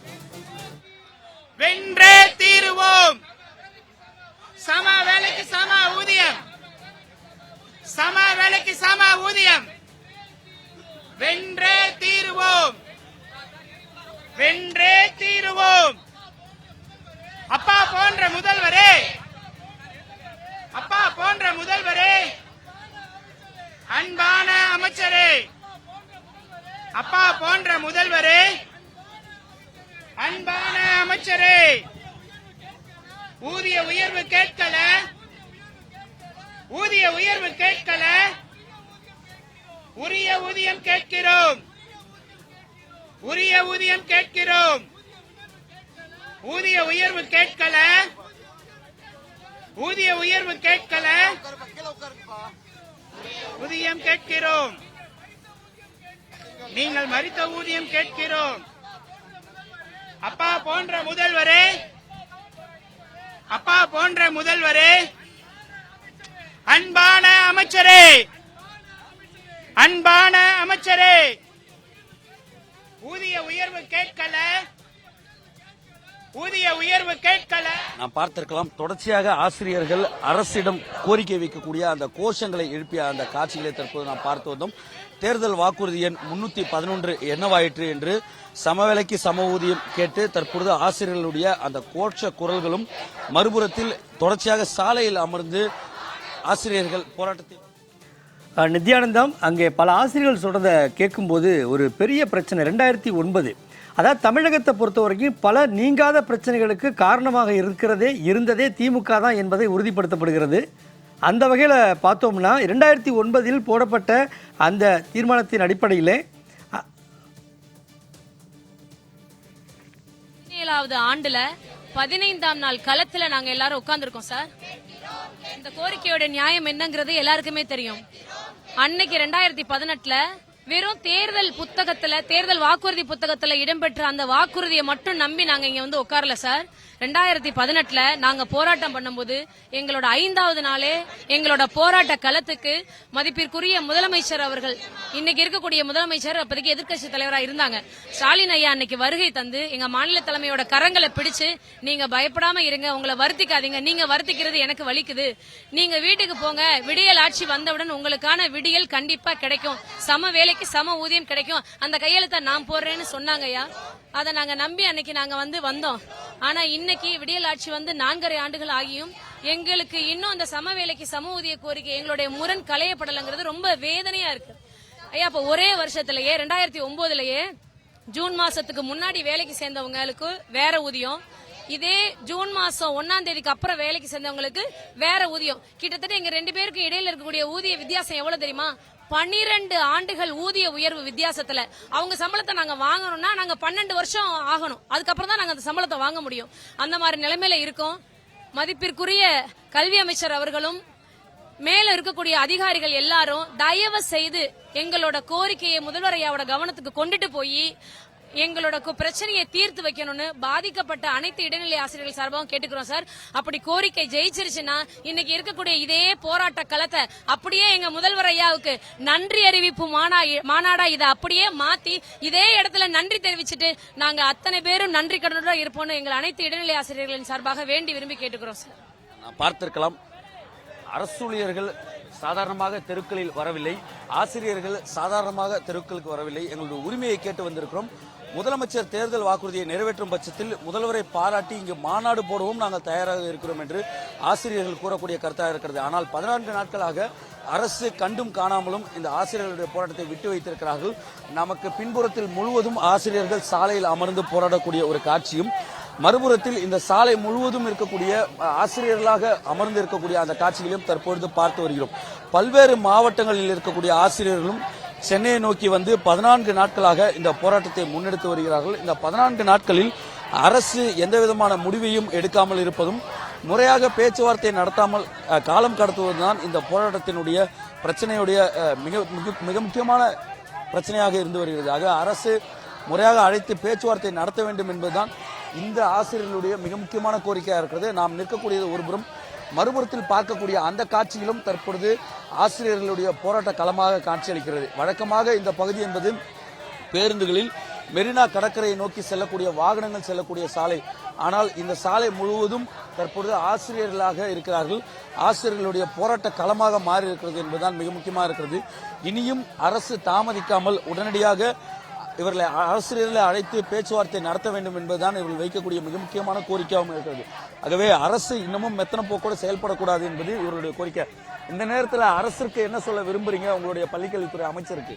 வென்றே தீருவோம். சம வேலைக்கு சம ஊதியம், சம வேலைக்கு சம ஊதியம், வென்றே தீருவோம், வென்றே தீருவோம். அப்பா போன்ற முதல்வரே, அப்பா போன்ற முதல்வரே, அன்பான அமைச்சரே, அப்பா போன்ற முதல்வரே, அன்பான அமைச்சரே, ஊதிய உயர்வு கேட்கல, ஊதிய உயர்வு கேட்கல, உரிய ஊதியம் கேட்கிறோம், உரிய ஊதியம் கேட்கிறோம், ஊதிய உயர்வு கேட்கல, ஊதிய உயர்வு கேட்கல, ஊதியம் கேட்கிறோம், நீங்கள் மறித்த ஊதியம் கேட்கிறோம். அப்பா போன்ற முதல்வரே, அப்பா போன்ற முதல்வரே, அன்பான அமைச்சரே, அன்பான அமைச்சரே, ஊதிய உயர்வு கேட்கல, ஊதிய உயர்வு கேட்கல. நாம் பார்த்திருக்கலாம், தொடர்ச்சியாக ஆசிரியர்கள் அரசிடம் கோரிக்கை வைக்கக்கூடிய அந்த கோஷங்களை எழுப்பிய அந்த காட்சிகளை தற்போது நாம் பார்த்து வந்தோம். தேர்தல் வாக்குறுதி எண் 311 என்னவாயிற்று என்று சமவேளைக்கு சம ஊதியம் கேட்டு தற்பொழுது ஆசிரியர்களுடைய அந்த கோஷ குரல்களும், மறுபுறத்தில் தொடர்ச்சியாக சாலையில் அமர்ந்து ஆசிரியர்கள் போராட்டத்தை நித்யானந்தம், அங்கே பல ஆசிரியர்கள் சொல்றதை கேட்கும்போது ஒரு பெரிய பிரச்சனை 2009, அதாவது தமிழகத்தை பொறுத்த வரைக்கும் பல நீங்காத பிரச்சனைகளுக்கு காரணமாக இருந்ததே திமுக தான் என்பதை உறுதிப்படுத்தப்படுகிறது. அந்த வகையில் பார்த்தோம்னா 2009 போடப்பட்ட அந்த தீர்மானத்தின் அடிப்படையிலே 17வது ஆண்டுல 15ஆம் நாள் களத்துல நாங்க எல்லாரும் உட்கார்ந்துருக்கோம் சார். இந்த கோரிக்கையோட நியாயம் என்னங்கிறது எல்லாருக்குமே தெரியும். அன்னைக்கு 2018ல வெறும் தேர்தல் வாக்குறுதி புத்தகத்துல இடம்பெற்ற அந்த வாக்குறுதியை மட்டும் நம்பி நாங்க இங்க வந்து உட்காரல சார். 2018ல நாங்க போராட்டம் பண்ணும்போது எங்களோட 5வது நாளே எங்களோட போராட்ட களத்துக்கு மதிப்பிற்குரிய முதலமைச்சர் அவர்கள், இன்னைக்கு இருக்கக்கூடிய முதலமைச்சர், அப்போதைக்கு எதிர்க்கட்சி தலைவராக இருந்தாங்க ஸ்டாலின் ஐயா, அன்னைக்கு வருகை தந்து எங்க மாநில தலைமையோட கரங்களை பிடிச்சு, நீங்க பயப்படாம இருங்க, உங்களை வருத்திக்காதீங்க, நீங்க வருத்திக்கிறது எனக்கு வலிக்குது, நீங்க வீட்டுக்கு போங்க, விடியல் ஆட்சி வந்தவுடன் உங்களுக்கான விடியல் கண்டிப்பா கிடைக்கும், சம வேலைக்கு சம ஊதியம் கிடைக்கும், அந்த கையெழுத்தை நான் போடுறேன்னு சொன்னாங்க ஐயா. அதை நாங்க நம்பி அன்னைக்கு நாங்க வந்தோம். ஆனா இன்னைக்கு விடியல் ஆட்சி வந்து 4.5 ஆண்டுகள் ஆகியும் எங்களுக்கு இன்னும் அந்த சம வேலைக்கு சம ஊதிய கோரிக்கை, எங்களுடைய முரண் களையப்படலைங்கிறது ரொம்ப வேதனையா இருக்கு ஐயா. இப்ப ஒரே வருஷத்திலேயே 2009லயே ஜூன் மாசத்துக்கு முன்னாடி வேலைக்கு சேர்ந்தவங்களுக்கு வேற ஊதியம், இதே ஜூன் மாசம் 1ஆம் தேதிக்கு அப்புறம் வேலைக்கு சேர்ந்தவங்களுக்கு வேற ஊதியம். கிட்டத்தட்ட எங்க 2 பேருக்கு இடையில இருக்கக்கூடிய ஊதிய வித்தியாசம் எவ்வளவு தெரியுமா? 12 ஆண்டுகள் ஊதிய உயர்வு வித்தியாசத்துல. அவங்க சம்பளத்தை நாங்க வாங்கணும்னா நாங்க 12 வருஷம் ஆகணும், அதுக்கப்புறம் தான் நாங்க அந்த சம்பளத்தை வாங்க முடியும். அந்த மாதிரி நிலைமையில இருக்கோம். மதிப்பிற்குரிய கல்வி அமைச்சர் அவர்களும் மேல இருக்கக்கூடிய அதிகாரிகள் எல்லாரும் தயவு செய்து எங்களோட கோரிக்கையை முதல்வர் ஐயாவோட கவனத்துக்கு கொண்டுட்டு போய் எங்களோட பிரச்சனையை தீர்த்து வைக்கணும்னு பாதிக்கப்பட்ட அனைத்து இடைநிலை ஆசிரியர்கள் சார்பாகவும் கேட்டுக்கிறோம் சார். அப்படி கோரிக்கை ஜெயிச்சிருச்சுன்னா இன்னைக்கு இருக்கக்கூடிய இதே போராட்ட களத்தை அப்படியே எங்க முதல்வர் ஐயாவுக்கு நன்றி அறிவிப்பு மாநாடா இதை அப்படியே மாத்தி இதே இடத்துல நன்றி தெரிவிச்சுட்டு நாங்க அத்தனை பேரும் நன்றி கடனோட இருப்போம்னு எங்கள் அனைத்து இடைநிலை ஆசிரியர்களின் சார்பாக வேண்டி விரும்பி கேட்டுக்கிறோம் சார். பார்த்திருக்கலாம், அரசு ஊழியர்கள் சாதாரணமாக தெருக்களில் வரவில்லை, ஆசிரியர்கள் சாதாரணமாக தெருக்களுக்கு வரவில்லை, எங்களுடைய உரிமையை கேட்டு வந்திருக்கிறோம். முதலமைச்சர் தேர்தல் வாக்குறுதியை நிறைவேற்றும் பட்சத்தில் முதல்வரை பாராட்டி இங்கு மாநாடு போடவும் நாங்கள் தயாராக இருக்கிறோம் என்று ஆசிரியர்கள் கூறக்கூடிய கருத்தாக இருக்கிறது. ஆனால் 14 நாட்களாக அரசு கண்டும் காணாமலும் இந்த ஆசிரியர்களுடைய போராட்டத்தை விட்டு வைத்திருக்கிறார்கள். நமக்கு பின்புறத்தில் முழுவதும் ஆசிரியர்கள் சாலையில் அமர்ந்து போராடக்கூடிய ஒரு காட்சியும், மறுபுறத்தில் இந்த சாலை முழுவதும் இருக்கக்கூடிய ஆசிரியர்களாக அமர்ந்து இருக்கக்கூடிய அந்த காட்சிகளையும் தற்பொழுது பார்த்து வருகிறோம். பல்வேறு மாவட்டங்களில் இருக்கக்கூடிய ஆசிரியர்களும் சென்னையை நோக்கி வந்து 14 நாட்களாக இந்த போராட்டத்தை முன்னெடுத்து வருகிறார்கள். இந்த 14 நாட்களில் அரசு எந்த விதமான முடிவையும் எடுக்காமல் இருப்பதும், முறையாக பேச்சுவார்த்தை நடத்தாமல் காலம் கடத்துவதுதான் இந்த போராட்டத்தினுடைய பிரச்சனையுடைய மிக முக்கியமான பிரச்சனையாக இருந்து வருகிறது. ஆக அரசு முறையாக அழைத்து பேச்சுவார்த்தை நடத்த வேண்டும் என்பதுதான் இந்த ஆசிரியர்களுடைய மிக முக்கியமான கோரிக்கையாக இருக்கிறது. நாம் நிற்கக்கூடியது ஒருபுறம், மறுபுறத்தில் பார்க்கக்கூடிய அந்த காட்சியிலும் தற்பொழுது ஆசிரியர்களுடைய போராட்ட களமாக காட்சியளிக்கிறது. வழக்கமாக இந்த பகுதி என்பது பேருந்துகளில் மெரினா கடற்கரையை நோக்கி செல்லக்கூடிய வாகனங்கள் செல்லக்கூடிய சாலை. ஆனால் இந்த சாலை முழுவதும் தற்பொழுது ஆசிரியர்களாக இருக்கிறார்கள். ஆசிரியர்களுடைய போராட்ட களமாக மாறி இருக்கிறது என்பதுதான் மிக முக்கியமாக இருக்கிறது. இனியும் அரசு தாமதிக்காமல் உடனடியாக இவர்களை ஆசிரியர்களை அழைத்து பேச்சுவார்த்தை நடத்த வேண்டும் என்பதுதான் இவர்கள் வைக்கக்கூடிய மிக முக்கியமான கோரிக்கையாகவும் இருக்கிறது. ஆகவே அரசு இன்னமும் மெத்தன போக்கோடு செயல்படக்கூடாது என்பது இவருடைய கோரிக்கை. இந்த நேரத்தில் அரசுக்கு என்ன சொல்ல விரும்புறீங்க உங்களுடைய பள்ளிக்கல்வித்துறை அமைச்சருக்கு?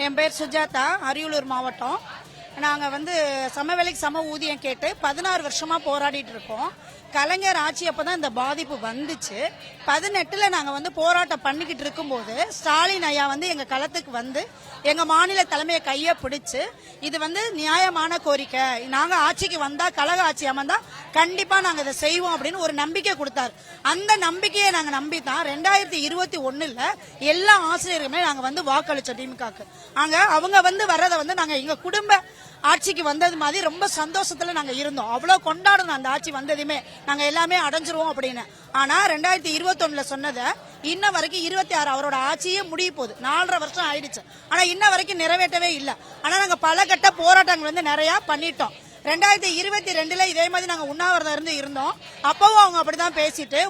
என் பேர் சுஜாதா, அரியலூர் மாவட்டம். நாங்கள் சம வேலைக்கு சம ஊதியம் கேட்டு 16 வருஷமா போராடிட்டு இருக்கோம். கலைஞர் ஆட்சி அப்பதான் இந்த பாதிப்பு வந்துச்சு. 18ல் நாங்கள் போராட்டம் பண்ணிக்கிட்டு இருக்கும்போது ஸ்டாலின் ஐயா எங்க களத்துக்கு எங்க மாநில தலைமையை கையை பிடிச்சு இது நியாயமான கோரிக்கை, நாங்க ஆட்சிக்கு வந்தா கழக ஆட்சி அமர்ந்தா கண்டிப்பா நாங்க இதை செய்வோம் அப்படின்னு ஒரு நம்பிக்கை கொடுத்தாரு. அந்த நம்பிக்கையை நாங்க நம்பித்தான் 2021ல் எல்லா ஆசிரியர்களுமே நாங்க வாக்களிச்சோம் திமுகக்கு. அவங்க வர்றதை நாங்க எங்க குடும்ப ஆட்சிக்கு வந்தது மாதிரி ரொம்ப சந்தோஷத்துல நாங்க இருந்தோம். அவ்வளவு கொண்டாடணும் அந்த ஆட்சி வந்ததுமே, நாங்க எல்லாமே அடைஞ்சிருவோம் அப்படின்னு. ஆனா 2021ல சொன்னதை இன்ன வரைக்கும் 26 அவரோட ஆட்சியே முடிய போகுது. 4.5 வருஷம் ஆயிடுச்சு. ஆனா இன்ன வரைக்கும் நிறைவேற்றவே இல்லை. ஆனா நாங்க பல கட்ட போராட்டங்கள் நிறைய பண்ணிட்டோம். 2022ல் இதே மாதிரி நாங்க உண்ணாவிரதம் இருந்தோம். அப்பவும் அவங்க அப்படிதான் பேசிட்டு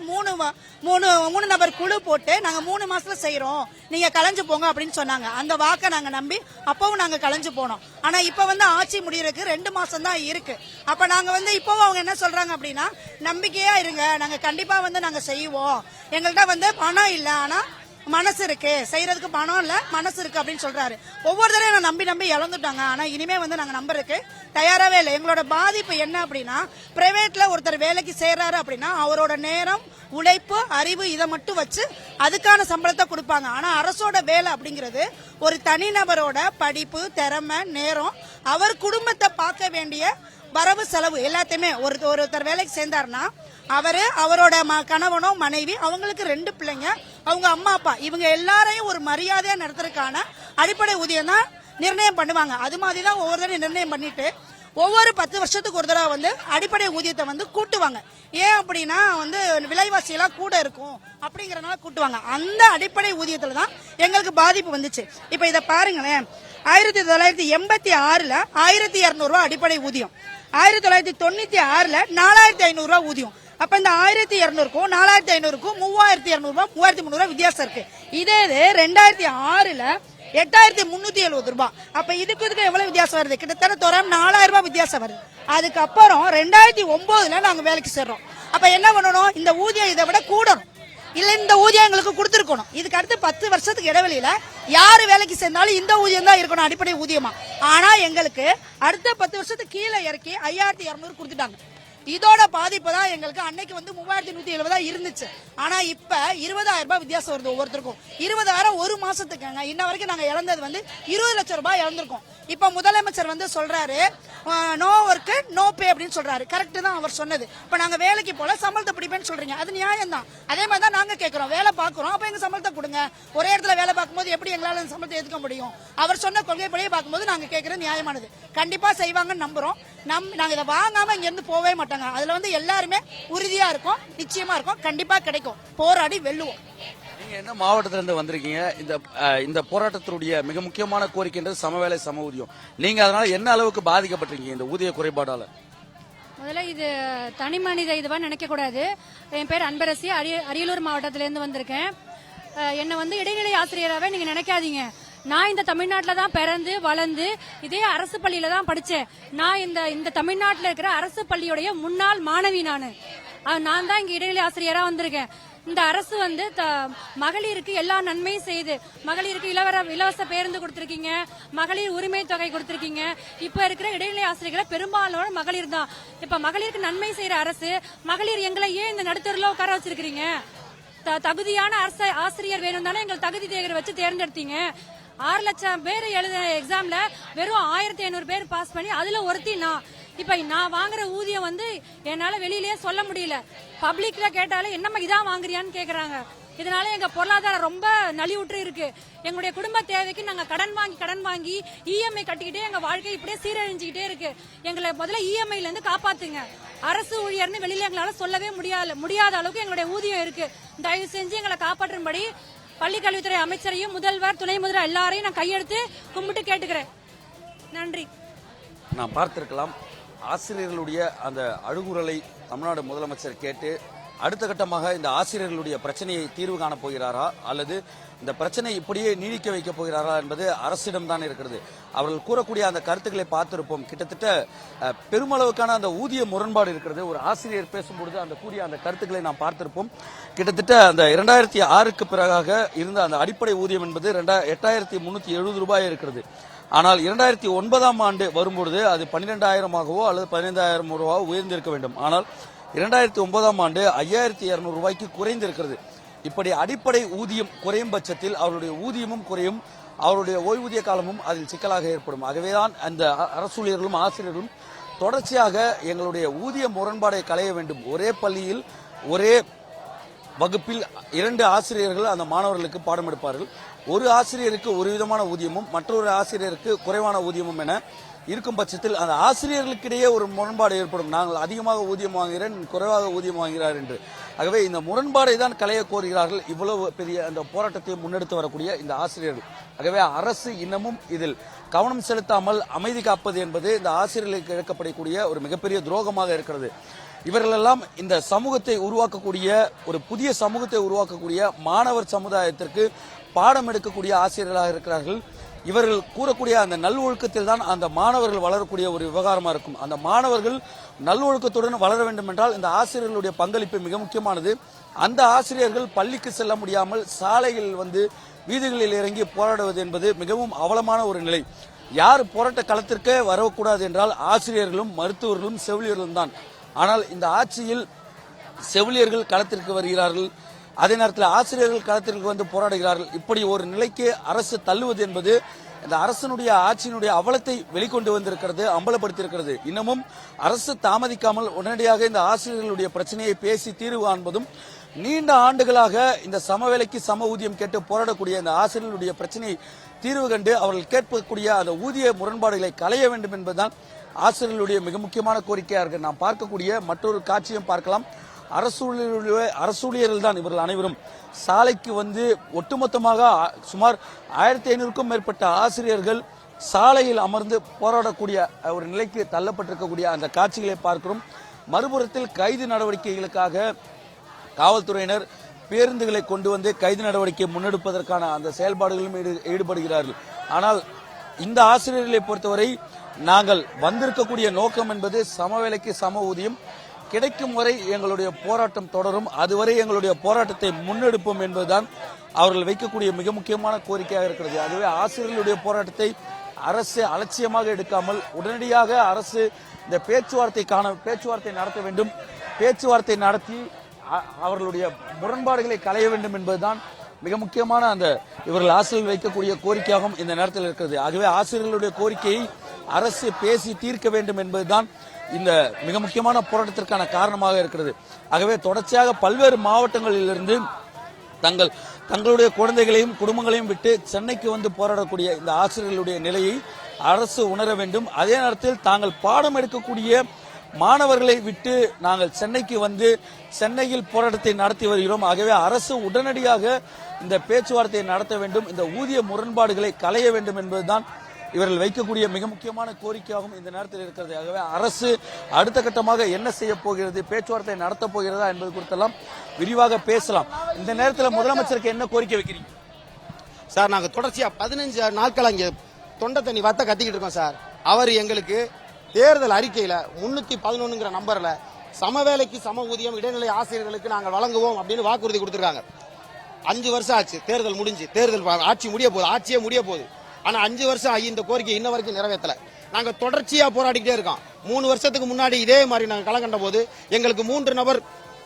மூணு நபர் குழு போட்டு நாங்க 3 மாசத்துல செய்யறோம், நீங்க கலைஞ்சு போங்க அப்படின்னு சொன்னாங்க. அந்த வாக்கை நாங்க நம்பி அப்பவும் நாங்க கலைஞ்சு போனோம். ஆனா இப்ப ஆட்சி முடியறதுக்கு 2 மாசம் தான் இருக்கு. அப்ப நாங்க இப்பவும் அவங்க என்ன சொல்றாங்க அப்படின்னா, நம்பிக்கையா இருங்க, நாங்க கண்டிப்பா நாங்க செய்வோம், எங்கள்கிட்ட பணம் இல்ல ஆனா மனசு இருக்கு, செய்யறதுக்கு பணம் இல்ல மனசு இருக்கு அப்படின்னு சொல்றாரு. ஒவ்வொரு தடவையும் நம்பி இழந்துட்டாங்க. ஆனா இனிமே நாங்க நம்புறதுக்கு தயாராவே இல்லை. எங்களோட பாதிப்பு என்ன அப்படின்னா, பிரைவேட்ல ஒருத்தர் வேலைக்கு சேர்றாரு அப்படின்னா அவரோட நேரம், உழைப்பு, அறிவு இதை மட்டும் வச்சு அதுக்கான சம்பளத்தை கொடுப்பாங்க. ஆனா அரசோட வேலை அப்படிங்கிறது ஒரு தனிநபரோட படிப்பு, திறமை, நேரம், அவர் குடும்பத்தை பார்க்க வேண்டிய வரவு செலவு எல்லாத்தையுமே ஒருத்தர் வேலைக்கு சேர்ந்தாருன்னா அவரு, அவரோட கணவனோ மனைவி, அவங்களுக்கு 2 பிள்ளைங்க, அவங்க அம்மா அப்பா, இவங்க எல்லாரையும் ஒரு மரியாதையா நடத்துறதுக்கான அடிப்படை ஊதியம் தான் நிர்ணயம் பண்ணுவாங்க. அது மாதிரி தான் ஒவ்வொரு தடவை நிர்ணயம் பண்ணிட்டு ஒவ்வொரு 10 வருஷத்துக்கு ஒரு தடவை அடிப்படை ஊதியத்தை கூட்டுவாங்க. ஏன் அப்படின்னா விலைவாசி எல்லாம் கூட இருக்கும் அப்படிங்கறதுனால கூட்டுவாங்க. அந்த அடிப்படை ஊதியத்துல தான் எங்களுக்கு பாதிப்பு வந்துச்சு. இப்ப இத பாருங்களேன், 1986ல் 1200 ரூபாய் அடிப்படை ஊதியம், 1996ல் 4500 ரூபாய் ஊதியம். அப்ப இந்த 1200க்கும் 4500க்கும் 3200 ரூபாய் 3300 ரூபாய் வித்தியாசம் இருக்கு. இதே 2006ல் 8370 ரூபாய். அப்ப இதுக்கு எவ்வளவு வித்தியாசம் வருது? கிட்டத்தட்ட 4000 ரூபாய் வித்தியாசம் வருது. அதுக்கப்புறம் 2009ல் நாங்க வேலைக்கு சேர்றோம். அப்ப என்ன பண்ணணும்? இந்த ஊதியம் இதை விட கூடணும், இல்ல இந்த ஊதியம் எங்களுக்கு கொடுத்துருக்கணும். இதுக்கு அடுத்து 10 வருஷத்துக்கு இடைவெளியில யாரு வேலைக்கு சேர்ந்தாலும் இந்த ஊதியம் தான் இருக்கணும் அடிப்படை ஊதியமா. ஆனா எங்களுக்கு அடுத்த 10 வருஷத்துக்கு கீழே இறக்கி 5200 கொடுத்துட்டாங்க. இதோட பாதிப்பு தான் எங்களுக்கு அன்னைக்கு 3170 தான் இருந்துச்சு. ஆனா இப்ப 20000 ரூபாய் வித்தியாசம் வருது ஒவ்வொருத்தருக்கும். 20000 ஒரு மாசத்துக்குங்க. இன்ன வரைக்கும் நாங்க இழந்தது 20 லட்சம் ரூபாய் இழந்திருக்கோம். இப்ப முதலமைச்சர் சொல்றாரு நோ ஒர்க் நோ பே அப்படின்னு சொல்றாரு. கரெக்ட் தான் அவர் சொன்னது. இப்ப நாங்க வேலைக்கு போல சம்பளத்தை பிடிப்பேன்னு சொல்றீங்க, அது நியாயம் தான். அதே மாதிரி தான் நாங்க கேட்கிறோம், வேலை பாக்குறோம், அப்ப எங்க சம்பளத்தை கொடுங்க. ஒரே இடத்துல வேலை பார்க்கும்போது எப்படி எங்களால அந்த சம்பளத்தை ஏத்துக்க முடியும்? அவர் சொன்ன கொள்கைப்படியே பார்க்கும்போது நாங்க கேட்கறது நியாயமானது. கண்டிப்பா செய்வாங்கன்னு நம்புறோம். நாங்க இதை வாங்காம இங்க இருந்து போவே மாட்டாங்க. அதுல எல்லாருமே உறுதியா இருக்கும், நிச்சயமா இருக்கும், கண்டிப்பா கிடைக்கும், போராடி வெல்லுவோம். நீங்க என்ன மாவட்டத்திலிருந்து வந்திருக்கீங்க? இந்த போராட்டத்தினுடைய மிக முக்கியமான கோரிக்கைன்றது சமவேளை சம ஊதியம். நீங்க அதனால என்ன அளவுக்கு பாதிக்கப்பட்டிருக்கீங்க இந்த ஊதிய குறைபாடால? முதல்ல இது தனி மனித இதுவா நினைக்க கூடாது. என் பேர் அன்பரசி, அரியலூர் மாவட்டத்திலேருந்து வந்திருக்கேன். என்னை இடைநிலை ஆசிரியராகவே நீங்க நினைக்காதீங்க. நான் இந்த தமிழ்நாட்டில் தான் பிறந்து வளர்ந்து இதே அரசு பள்ளியில தான் படிச்சேன். நான் இந்த தமிழ்நாட்டில் இருக்கிற அரசு பள்ளியுடைய முன்னாள் மாணவி. நான் தான் இங்க இடைநிலை ஆசிரியரா வந்திருக்கேன். இந்த அரசு மகளிருக்கு எல்லா நன்மையும் செய்யுது. மகளிருக்கு இலவச பேருந்து கொடுத்திருக்கீங்க, மகளிர் உரிமை தொகை கொடுத்திருக்கீங்க. இப்ப இருக்கிற இடைநிலை ஆசிரியர்களை பெரும்பாலான மகளிர் தான். இப்ப மகளிருக்கு நன்மை செய்யற அரசு, மகளிர் எங்களை ஏன் இந்த நடுத்தருல உட்கார வச்சிருக்கீங்க? தகுதியான ஆசிரியர் வேணும் தானே எங்களை தகுதி தேர்வு வச்சு தேர்ந்தெடுத்தீங்க. 6 லட்சம் பேர் எழுத எக்ஸாம்ல வெறும் 1500 பேர் பாஸ் பண்ணி அதுல ஒருத்தி நான். இப்ப நான் வாங்குற ஊதியம் என்னால வெளியிலேயே சொல்ல முடியல. பப்ளிக்ல கேட்டாலும் என்னம்மா இதான் வாங்குறியான்னு கேக்குறாங்க. இதனால எங்க பொருளாதாரம் ரொம்ப நலிவுற்று இருக்கு. எங்களுடைய குடும்ப தேவைக்கு நாங்க கடன் வாங்கி இஎம்ஐ கட்டிக்கிட்டே எங்க வாழ்க்கை இப்படியே சீரழிஞ்சுக்கிட்டே இருக்கு. எங்களை முதல்ல இஎம்ஐல இருந்து காப்பாத்துங்க. அரசு ஊழியர்னு வெளியில எங்களால சொல்லவே முடியாத அளவுக்கு எங்களுடைய ஊதியம் இருக்கு. தயவு செஞ்சு எங்களை காப்பாற்றும்படி பள்ளிக்கல்வித்துறை அமைச்சரையும் முதல்வர், துணை முதல்வர் எல்லாரையும் நான் கையெடுத்து கும்பிட்டு கேட்டுக்கிறேன். நன்றி. நான் பார்த்திருக்கலாம் ஆசிரியர்களுடைய அந்த அழுகுரலை தமிழ்நாடு முதலமைச்சர் கேட்டு அடுத்த கட்டமாக இந்த ஆசிரியர்களுடைய பிரச்சனையை தீர்வு காண போகிறாரா அல்லது இந்த பிரச்சனை இப்படியே நீடிக்க வைக்கப் போகிறார்களா என்பது அரசிடம்தான் இருக்கிறது. அவர்கள் கூறக்கூடிய அந்த கருத்துக்களை பார்த்திருப்போம். கிட்டத்தட்ட பெருமளவுக்கான அந்த ஊதிய முரண்பாடு இருக்கிறது. ஒரு ஆசிரியர் பேசும்பொழுது அந்த கூடிய அந்த கருத்துக்களை நாம் பார்த்திருப்போம். கிட்டத்தட்ட அந்த 2006க்கு பிறகாக இருந்த அந்த அடிப்படை ஊதியம் என்பது 8,370 ரூபாய் இருக்கிறது. ஆனால் 2009ஆம் ஆண்டு வரும்பொழுது அது 12,000ஆகவோ அல்லது 15,000 ரூபாவோ உயர்ந்திருக்க வேண்டும். ஆனால் 2009ஆம் ஆண்டு 5,200 ரூபாய்க்கு குறைந்திருக்கிறது. இப்படி அடிப்படை ஊதியம் குறையும் பட்சத்தில் அவருடைய ஊதியமும் குறையும், அவருடைய ஓய்வூதிய காலமும் அதில் சிக்கலாக ஏற்படும். ஆகவேதான் அந்த அரசூழியர்களும் ஆசிரியர்களும் தொடர்ச்சியாக எங்களுடைய ஊதிய முரண்பாடை களைய வேண்டும். ஒரே பள்ளியில் ஒரே வகுப்பில் 2 ஆசிரியர்கள் அந்த மாணவர்களுக்கு பாடம் எடுப்பார்கள். ஒரு ஆசிரியருக்கு ஒரு விதமான ஊதியமும் மற்றொரு ஆசிரியருக்கு குறைவான ஊதியமும் என இருக்கும் பட்சத்தில் அந்த ஆசிரியர்களுக்கிடையே ஒரு முரண்பாடு ஏற்படும். நாங்கள் அதிகமாக ஊதியம் வாங்குகிறேன், குறைவாக ஊதியம் வாங்குகிறார் என்று. ஆகவே இந்த முரண்பாடை தான் களைய கோருகிறார்கள் இவ்வளவு பெரிய அந்த போராட்டத்தை முன்னெடுத்து வரக்கூடிய இந்த ஆசிரியர்கள். ஆகவே அரசு இன்னமும் இதில் கவனம் செலுத்தாமல் அமைதி காப்பது என்பது இந்த ஆசிரியர்களுக்கு இழக்கப்படக்கூடிய ஒரு மிகப்பெரிய துரோகமாக இருக்கிறது. இவர்களெல்லாம் இந்த சமூகத்தை உருவாக்கக்கூடிய ஒரு புதிய சமூகத்தை உருவாக்கக்கூடிய மாணவர் சமுதாயத்திற்கு பாடம் எடுக்கக்கூடிய ஆசிரியர்களாக இருக்கிறார்கள். இவர்கள் கூறக்கூடிய அந்த நல்லொழுக்கத்தில் தான் அந்த மாணவர்கள் வளரக்கூடிய ஒரு விவகாரமா இருக்கும். அந்த மாணவர்கள் நல்லொழுக்கத்துடன் வளர வேண்டும் என்றால் இந்த ஆசிரியர்களுடைய பங்களிப்பு மிக முக்கியமானது. அந்த ஆசிரியர்கள் பள்ளிக்கு செல்ல முடியாமல் சாலையில் வீதிகளில் இறங்கி போராடுவது என்பது மிகவும் அவலமான ஒரு நிலை. யார் போராட்ட களத்திற்கே வரக்கூடாது என்றால் ஆசிரியர்களும் மருத்துவர்களும் செவிலியர்களும் தான். ஆனால் இந்த ஆட்சியில் செவிலியர்கள் களத்திற்கு வருகிறார்கள், அதே நேரத்தில் ஆசிரியர்கள் களத்திற்கு போராடுகிறார்கள். இப்படி ஒரு நிலைக்கு அரசு தள்ளுவது என்பது இந்த அரசனுடைய ஆட்சியினுடைய அவலத்தை வெளிக்கொண்டு வந்திருக்கிறது, அம்பலப்படுத்தியிருக்கிறது. இன்னமும் அரசு தாமதிக்காமல் உடனடியாக இந்த ஆசிரியர்களுடைய பிரச்சனையை பேசி தீர்வு காண்பதும், நீண்ட ஆண்டுகளாக இந்த சமவேளைக்கு சம ஊதியம் கேட்டு போராடக்கூடிய இந்த ஆசிரியர்களுடைய பிரச்சனையை தீர்வு கண்டு அவர்கள் கேட்கக்கூடிய அந்த ஊதிய முரண்பாடுகளை களைய வேண்டும் என்பதுதான் ஆசிரியர்களுடைய மிக முக்கியமான கோரிக்கையாக இருக்கு. நாம் பார்க்கக்கூடிய மற்றொரு காட்சியும் பார்க்கலாம். அரசூழியர்கள் தான் இவர்கள் அனைவரும் சாலைக்கு ஒட்டுமொத்தமாக சுமார் 1,500க்கும் மேற்பட்ட ஆசிரியர்கள் சாலையில் அமர்ந்து போராடக்கூடிய ஒரு நிலைக்கு தள்ளப்பட்டிருக்கக்கூடிய அந்த காட்சிகளை பார்க்கிறோம். மறுபுறத்தில் கைது நடவடிக்கைகளுக்காக காவல்துறையினர் பேருந்துகளை கொண்டு கைது நடவடிக்கை முன்னெடுப்பதற்கான அந்த செயல்பாடுகளும் ஈடுபடுகிறார்கள். ஆனால் இந்த ஆசிரியர்களை பொறுத்தவரை நாங்கள் வந்திருக்கக்கூடிய நோக்கம் என்பது சமவேளைக்கு சம ஊதியம் கிடைக்கும் வரை எங்களுடைய போராட்டம் தொடரும், அதுவரை எங்களுடைய போராட்டத்தை முன்னெடுப்போம் என்பதுதான் அவர்கள் வைக்கக்கூடிய மிக முக்கியமான கோரிக்கையாக இருக்கிறது. ஆகவே ஆசிரியர்களுடைய போராட்டத்தை அரசு அலட்சியமாக எடுக்காமல் உடனடியாக அரசு இந்த பேச்சுவார்த்தை நடத்த வேண்டும். பேச்சுவார்த்தை நடத்தி அவர்களுடைய முரண்பாடுகளை களைய வேண்டும் என்பதுதான் மிக முக்கியமான அந்த இவர்கள் ஆசிரியர்கள் வைக்கக்கூடிய கோரிக்கையாகவும் இந்த நேரத்தில் இருக்கிறது. ஆகவே ஆசிரியர்களுடைய கோரிக்கையை அரசு பேசி தீர்க்க வேண்டும் என்பதுதான் இந்த மிக முக்கியமான போராட்டத்திற்கான காரணமாக இருக்கிறது. ஆகவே தொடர்ச்சியாக பல்வேறு மாவட்டங்களிலிருந்து தங்களுடைய குழந்தைகளையும் குடும்பங்களையும் விட்டு சென்னைக்கு போராடக்கூடிய இந்த ஆசிரியர்களுடைய நிலையை அரசு உணர வேண்டும். அதே நேரத்தில் தாங்கள் பாடம் எடுக்கக்கூடிய மாணவர்களை விட்டு நாங்கள் சென்னைக்கு சென்னையில் போராட்டத்தை நடத்தி வருகிறோம். ஆகவே அரசு உடனடியாக இந்த பேச்சுவார்த்தையை நடத்த வேண்டும், இந்த ஊதிய முரண்பாடுகளை களைய வேண்டும் என்பதுதான் இவர்கள் வைக்கக்கூடிய மிக முக்கியமான கோரிக்கையாகவும் இந்த நேரத்தில் இருக்கிறது. ஆகவே அரசு அடுத்த கட்டமாக என்ன செய்ய போகிறது, பேச்சுவார்த்தை நடத்த போகிறதா என்பது குறித்தெல்லாம் விரிவாக பேசலாம். இந்த நேரத்தில் முதலமைச்சருக்கு என்ன கோரிக்கை வைக்கிறீங்க சார்? நாங்கள் தொடர்ச்சியா 15 நாட்கள் அங்கே தொண்டை தண்ணி வத்த கத்திக்கிட்டு இருக்கோம் சார். அவர் எங்களுக்கு தேர்தல் அறிக்கையில 311ங்கிற நம்பர்ல சமவேளைக்கு சம ஊதியம் இடைநிலை ஆசிரியர்களுக்கு நாங்கள் வழங்குவோம் அப்படின்னு வாக்குறுதி கொடுத்திருக்காங்க. 5 வருஷம் ஆச்சு தேர்தல் முடிஞ்சு, ஆட்சியே முடிய போகுது. ஆனா 5 வருஷம் ஆகி இந்த கோரிக்கை இன்ன வரைக்கும் நிறைவேற்றல. நாங்க தொடர்ச்சியா போராடிக்கிட்டே இருக்கோம். 3 வருஷத்துக்கு முன்னாடி இதே மாதிரி நாங்க களம் கண்ட போது எங்களுக்கு 3 நபர்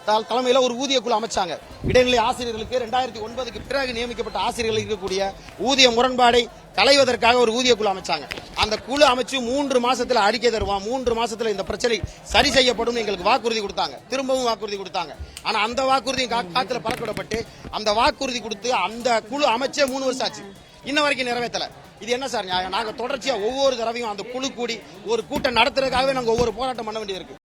தலைமையில ஒரு ஊதிய குழு அமைச்சாங்க. இடைநிலை ஆசிரியர்களுக்கு 2009க்கு பிறகு நியமிக்கப்பட்ட ஆசிரியர்களுக்கு இருக்கக்கூடிய ஊதிய முரண்பாடை களைவதற்காக ஒரு ஊதிய குழு அமைச்சாங்க. அந்த குழு அமைச்சு 3 மாசத்துல அறிக்கை தருவான், 3 மாசத்துல இந்த பிரச்சனை சரி செய்யப்படும் எங்களுக்கு வாக்குறுதி கொடுத்தாங்க. திரும்பவும் வாக்குறுதி கொடுத்தாங்க. ஆனா அந்த வாக்குறுதி காத்துல பறக்கவிடப்பட்டு அந்த வாக்குறுதி கொடுத்து அந்த குழு அமைச்சே 3 வருஷம் ஆச்சு, இன்ன வரைக்கும் நிறைவேற்றல. இது என்ன சார் நியாயம்? நாங்க தொடர்ச்சியா ஒவ்வொரு தடவையும் அந்த குழு கூடி ஒரு கூட்டம் நடத்துறதுக்காகவே நாங்க ஒவ்வொரு போராட்டம் பண்ண வேண்டியது இருக்கு.